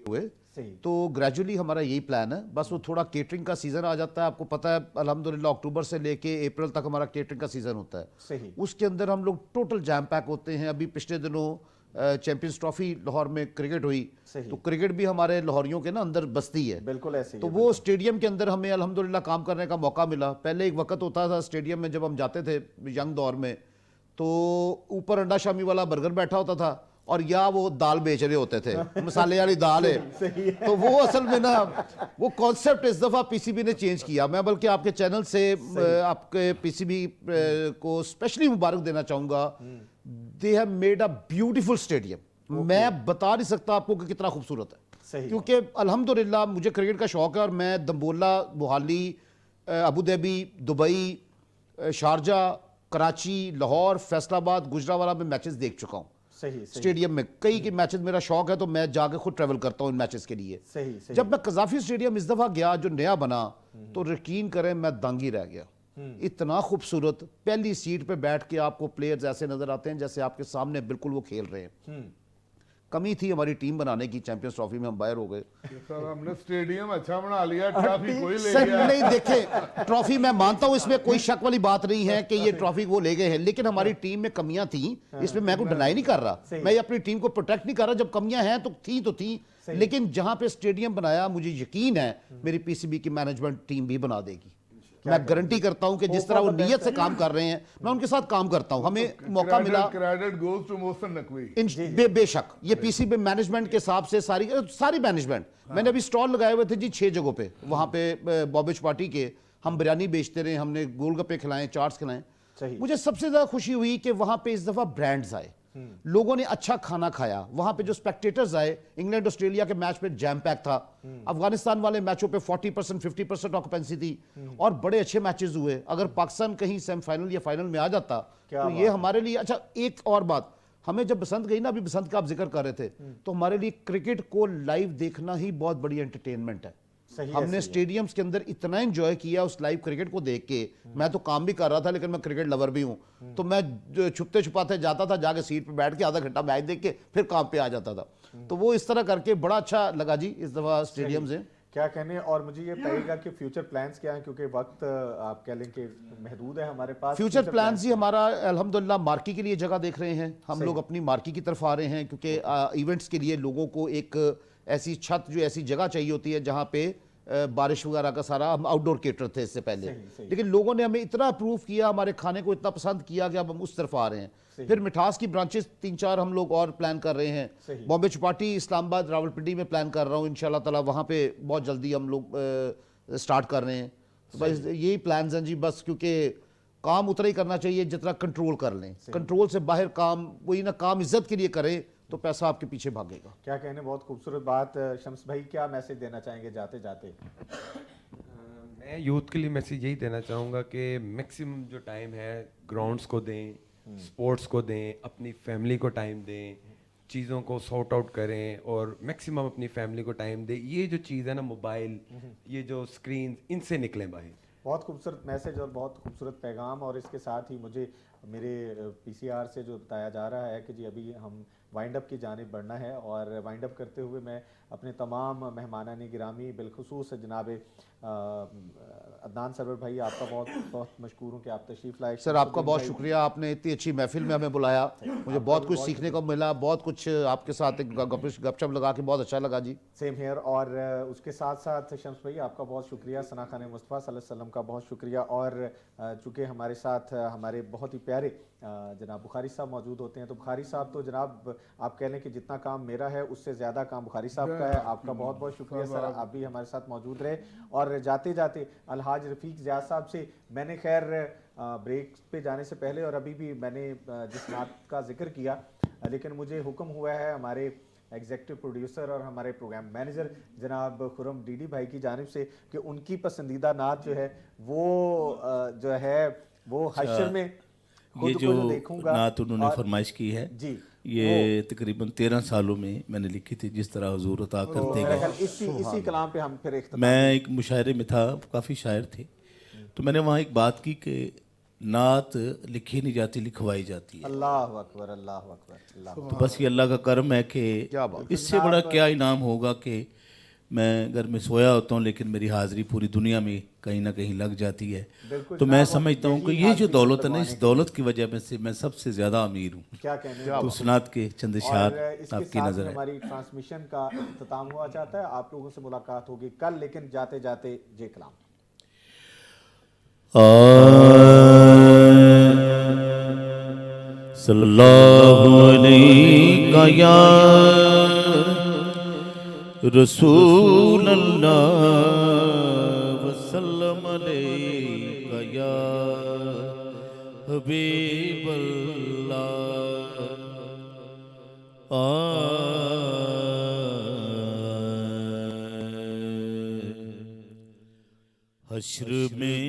हुए सही। तो ग्रेजुअली हमारा यही प्लान है, बस वो थोड़ा केटरिंग का सीजन आ जाता है, आपको पता है अल्हम्दुलिल्लाह अक्टूबर से लेके अप्रैल तक हमारा केटरिंग का सीजन होता है। सही। उसके अंदर हम लोग टोटल जैम पैक होते हैं। अभी पिछले दिनों चैंपियंस ट्रॉफी लाहौर में क्रिकेट हुई, सही। तो क्रिकेट भी हमारे लाहौरियों के ना अंदर बस्ती है, बिल्कुल ऐसे ही तो है, वो स्टेडियम के अंदर हमें अल्हम्दुलिल्लाह काम करने का मौका मिला। पहले एक वक्त होता था स्टेडियम में जब हम जाते थे यंग दौर में, तो ऊपर अंडा शामी वाला बर्गर बैठा होता था और या वो दाल बेच रहे होते थे, मसाले वाली दाल है। तो वो असल में ना वो कॉन्सेप्ट इस दफा पीसीबी ने चेंज किया। मैं बल्कि आपके चैनल से आपके पीसीबी को स्पेशली मुबारक देना चाहूंगा। They have made a beautiful stadium. मैं बता नहीं सकता आपको कि कितना खूबसूरत है, सही। क्योंकि अल्हम्दुलिल्लाह मुझे क्रिकेट का शौक है और मैं Dambulla, Mohali, Abu Dhabi, Dubai, Sharjah, Karachi, Lahore, Faisalabad, Gujranwala में मैचेस देख चुका हूँ। सही। स्टेडियम में कई के मैचेस मेरा शौक है, तो मैं जाके खुद ट्रैवल करता हूँ इन मैचेस के लिए। सही। जब मैं कजाफी स्टेडियम इस दफा गया जो नया बना, तो यकीन करें मैं दंग ही रह गया। इतना खूबसूरत, पहली सीट पे बैठ के आपको प्लेयर्स ऐसे नजर आते हैं जैसे आपके सामने बिल्कुल वो खेल रहे हैं। कमी थी हमारी टीम बनाने की, चैंपियंस ट्रॉफी में हम बाहर हो गए। सर हमने स्टेडियम अच्छा बना लिया, ट्रॉफी कोई ले सर गया। नहीं देखे, ट्रॉफी मैं मानता हूं इसमें कोई शक वाली बात नहीं है कि ये ट्रॉफी वो ले गए हैं, लेकिन हमारी टीम में कमियां थी, इसमें मैं को डिनाई नहीं कर रहा। मैं अपनी टीम को प्रोटेक्ट नहीं कर रहा। जब कमियां हैं तो थी, लेकिन जहां पे स्टेडियम बनाया मुझे यकीन है मेरी पीसीबी की मैनेजमेंट टीम भी बना देगी। मैं गारंटी करता हूं कि जिस तरह वो नियत से काम कर रहे हैं मैं उनके साथ काम करता हूं। हमें मौका मिला, credit goes to Mohsin Naqvi. बेशक ये पीसीबी मैनेजमेंट के हिसाब से सारी मैनेजमेंट। मैंने अभी स्टॉल लगाए हुए थे जी 6 जगहों पे, वहां पे बॉबिश पार्टी के हम बिरयानी बेचते रहे, हमने गोलगप्पे खिलाए, चाट्स खिलाए। मुझे सबसे ज्यादा खुशी हुई कि वहां पे इस दफा ब्रांड्स आए, लोगों ने अच्छा खाना खाया। वहां पे जो स्पेक्टेटर्स आए, इंग्लैंड ऑस्ट्रेलिया के मैच पे जैम पैक था, अफगानिस्तान वाले मैचों पे 40% 50% ऑक्यूपेंसी थी, और बड़े अच्छे मैचेस हुए। अगर पाकिस्तान कहीं सेमीफाइनल या फाइनल में आ जाता तो ये हमारे लिए अच्छा। एक और बात, हमें जब बसंत गई ना, अभी बसंत का आप जिक्र कर रहे थे, तो हमारे लिए क्रिकेट को लाइव देखना ही बहुत बड़ी एंटरटेनमेंट है। हमने स्टेडियम्स के अंदर इतना एंजॉय किया उस लाइव क्रिकेट को देख के। मैं तो काम भी कर रहा था लेकिन मैं क्रिकेट लवर भी हूं, तो मैं छुपते छुपाते जाता था, जाके सीट पे बैठ के आधा घंटा मैच देख के फिर काम पे आ जाता था। तो वो इस तरह करके बड़ा अच्छा लगा जी इस दफा स्टेडियम से। क्या कहने। और मुझे ये बताइएगा कि फ्यूचर प्लान्स क्या हैं, क्योंकि वक्त आप कह लें कि महदूद है हमारे पास। फ्यूचर प्लान्स ही हमारा अल्हम्दुलिल्लाह मार्की के लिए जगह देख रहे हैं हम लोग, अपनी मार्की की तरफ आ रहे हैं, क्योंकि इवेंट्स के लिए लोगों को एक ऐसी छत, जो ऐसी जगह चाहिए होती है जहाँ पे बारिश वगैरह का सारा। हम आउटडोर केटर थे इससे पहले, लेकिन लोगों ने हमें इतना अप्रूव किया, हमारे खाने को इतना पसंद किया कि अब हम उस तरफ आ रहे हैं। फिर मिठास की ब्रांचेस 3-4 हम लोग और प्लान कर रहे हैं। बॉम्बे चौपाटी, इस्लामाबाद, रावलपिंडी में प्लान कर रहा हूँ इंशाल्लाह ताला, वहाँ पे बहुत जल्दी हम लोग स्टार्ट कर रहे हैं। तो बस यही प्लान्स हैं जी, बस क्योंकि काम उतना ही करना चाहिए जितना कंट्रोल कर लें। कंट्रोल से बाहर काम, वही ना, काम इज्जत के लिए करें तो पैसा आपके पीछे भागेगा। क्या कहने, बहुत खूबसूरत बात। शम्स भाई क्या मैसेज देना चाहेंगे जाते जाते? मैं यूथ के लिए मैसेज यही देना चाहूँगा कि मैक्सिमम जो टाइम है ग्राउंड्स को दें, स्पोर्ट्स को दें, अपनी फैमिली को टाइम दें, चीज़ों को सॉर्ट आउट करें और मैक्सिमम अपनी फैमिली को टाइम दें। ये जो चीज़ है ना, मोबाइल, ये जो स्क्रीन, इनसे निकलें बाहर। बहुत खूबसूरत मैसेज और बहुत खूबसूरत पैगाम। और इसके साथ ही मुझे मेरे पीसीआर से जो बताया जा रहा है कि जी अभी हम वाइंड अप की जानिब बढ़ना है, और वाइंड अप करते हुए मैं अपने तमाम मेहमानान गिरामी, बिलखुसूस जनाब अदनान सरवर भाई, आपका बहुत बहुत मशकूर हूँ कि आप तशरीफ़ लाए। सर आपका बहुत शुक्रिया, आपने इतनी अच्छी महफिल में हमें बुलाया, मुझे बहुत कुछ सीखने को मिला, बहुत कुछ आपके साथ एक गपशप लगा के बहुत अच्छा लगा जी। Same here. और उसके साथ साथ शम्स भाई आपका बहुत शुक्रिया, सना खान मुस्तफ़ा सल्लल्लाहु अलैहि वसल्लम का बहुत शुक्रिया। और चूँकि हमारे साथ हमारे बहुत ही प्यारे प्यारे जनाब बुखारी साहब मौजूद होते हैं। तो बुखारी साहब तो जनाब आप कह लें कि जितना काम मेरा है उससे ज़्यादा काम बुखारी साहब का है। आपका बहुत बहुत शुक्रिया सर, आप भी हमारे साथ मौजूद रहे। और जाते जाते अलहाज रफ़ीक ज़िया साहब से मैंने खैर ब्रेक पे जाने से पहले और अभी भी मैंने जिस नात का जिक्र किया, लेकिन मुझे हुक्म हुआ है हमारे एग्जीक्यूटिव प्रोड्यूसर और हमारे प्रोग्राम मैनेजर जनाब खुरम डीडी भाई की जानिब से कि उनकी पसंदीदा नात जो है वो जो है वो हश्र में ये खुद जो को देखूंगा नात उन्होंने और फरमाइश की है जी ये तकरीबन 13 सालों में मैंने लिखी थी, जिस तरह हुजूर अता तो करते मेरा गए। ख्याल इसी कलाम पे हम फिर इख्तिताम मैं एक मुशायरे में था, काफ़ी शायर थे, तो मैंने वहाँ एक बात की कि नात लिखी नहीं जाती, लिखवाई जाती है। अल्लाह अकबर अल्लाह अकबर अल्लाह। तो बस ये अल्लाह का करम है कि क्या बात। इससे बड़ा क्या इनाम होगा कि मैं घर में सोया होता हूँ लेकिन मेरी हाज़िरी पूरी दुनिया में कहीं ना कहीं लग जाती है। बिल्कुल तो मैं जनाब, और समझता हूँ कि यही ये जो हाज़िरी दौलत है ना, लगवाने इस के दौलत की वजह में से मैं सबसे ज़्यादा अमीर हूँ। क्या कहने तो सुनात के चंद और इशार इसके आपकी साथ नज़र में है। हमारी ट्रांसमिशन का इख्तिताम हुआ चाहता है। आप लोगों से मुलाकात होगी कल, लेकिन जाते जाते जे कलाम सल्लल्लाहु अलैहि या रसूल अल्लाह वसल्लम अलैका या हबीब अल्लाह। हश्र में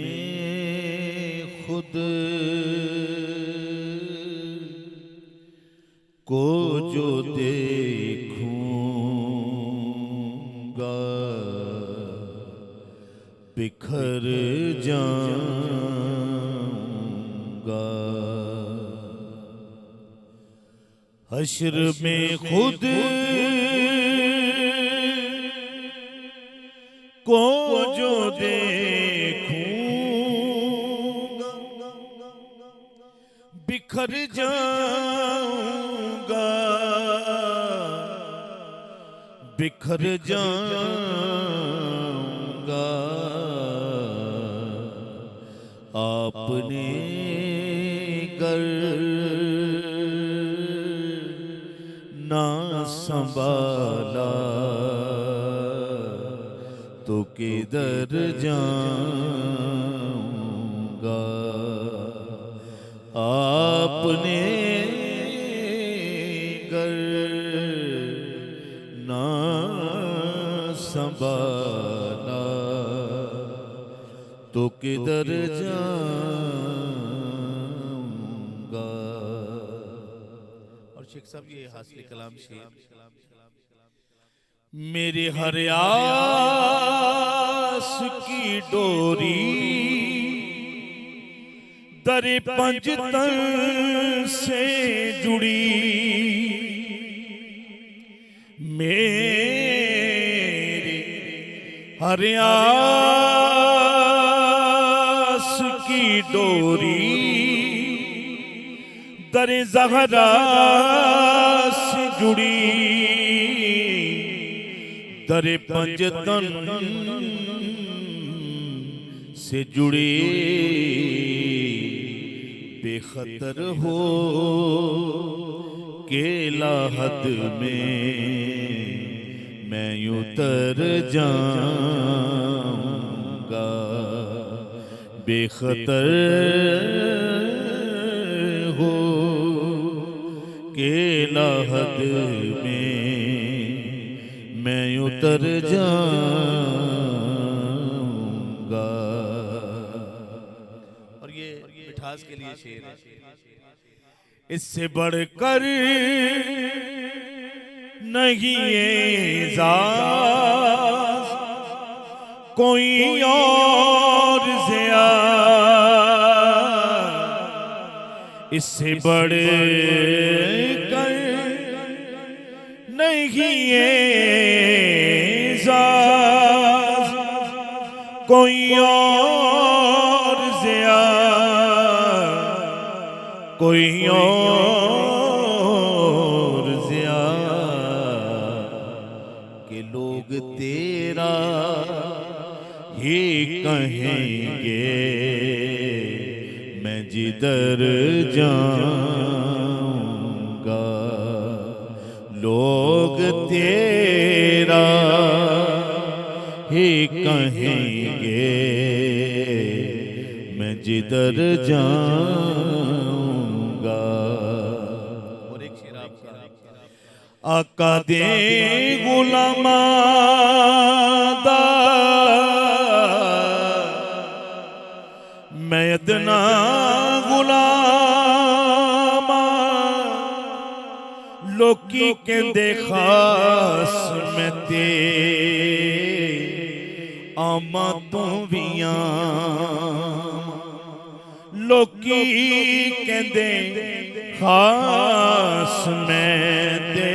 खुद को जो देखूंगा बिखर जाऊंगा। हश्र में खुद को जो देखूंगा बिखर जाऊंगा, बिखर जाऊंगा। आपने गर ना संभाला तो किधर जाऊंगा। आपने गर ना संभाला तो किधर जाऊंगा। और शेख साहब ये हासिल कलाम शेर, मेरे हर आस की डोरी दरे पंजतन से जुड़ी, मेरे हर आस की डोरी दरे ज़हरा से जुड़ी, दरे पंजतन से जुड़ी। बेखतर हो के लाहद में मैं उतर जाऊंगा। बेखतर हो के लाहद में मैं उतर जाऊंगा। और ये मिठास के लिए शेर है। इससे बढ़कर नहीं एजाज कोई और ज़िया, इससे बढ़कर नहीं एजाज कोई और ज़िया, कोई और ज़िया के लोग तेरा ही कहेंगे मैं जिधर जाऊंगा लोग तेरा ही कहेंगे, मैं जिधर जाऊंगा। और एक शेर आपका, आका दे गुलामा दा मैं इतना गुलामा, लोकी कहंदे खास मैं ते आमा तू भी लोकी कहंदे खास मैं ते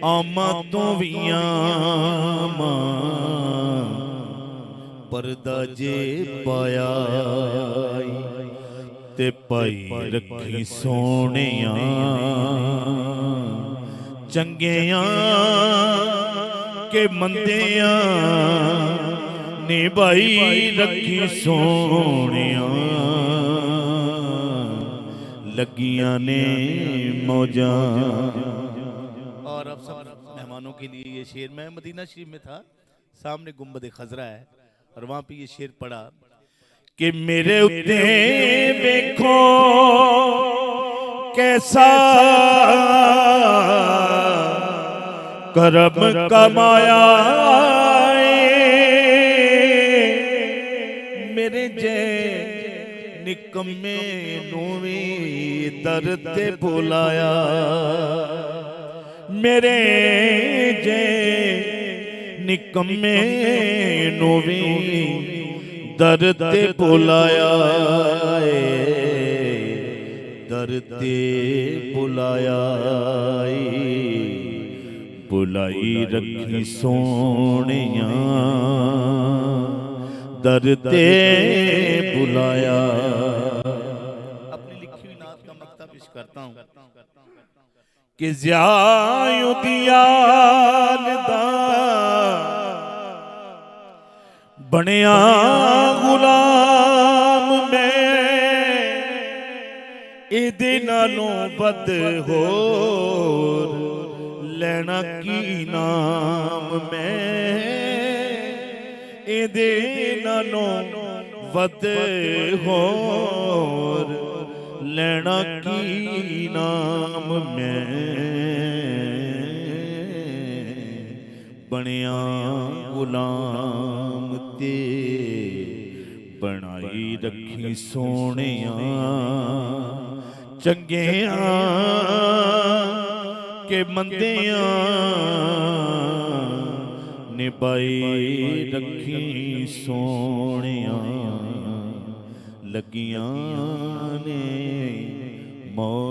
आमा तू भी परदा जे पाया ते पाई रखी सोहणिया, चंगिया के मंदिया निभाई रखी सोहणिया, लगियां ने मौजा। और अब सब मेहमानों के लिए ये शेर, मैं मदीना शरीफ में था, सामने गुंबद खजरा है और वहां पे ये शेर पढ़ा कि मेरे उत्ते देखो कैसा करम कमाया, मेरे जे निकम्मे नू भी दर ते बुलाया, मेरे जे निकम्मे नू भी दर ते बुलाया, दर ते बुलाया, बुलाई रखी सोहणिया, दर ते बुलाया। अपनी लिखी हुई नात का मक्ता पेश करता हूँ कि ज़ियाउद्दीन दा बनिया गुलाम मैं, इहदे नालों वध होर लेना की नाम मैं, इहदे नालों वध होर लेना की नाम मैं, बनिया गुलाम ते बनाई रखी सोहणिया, चंगिया के मंदिया निभाई रखी सोहणिया, लगियां ने मौज।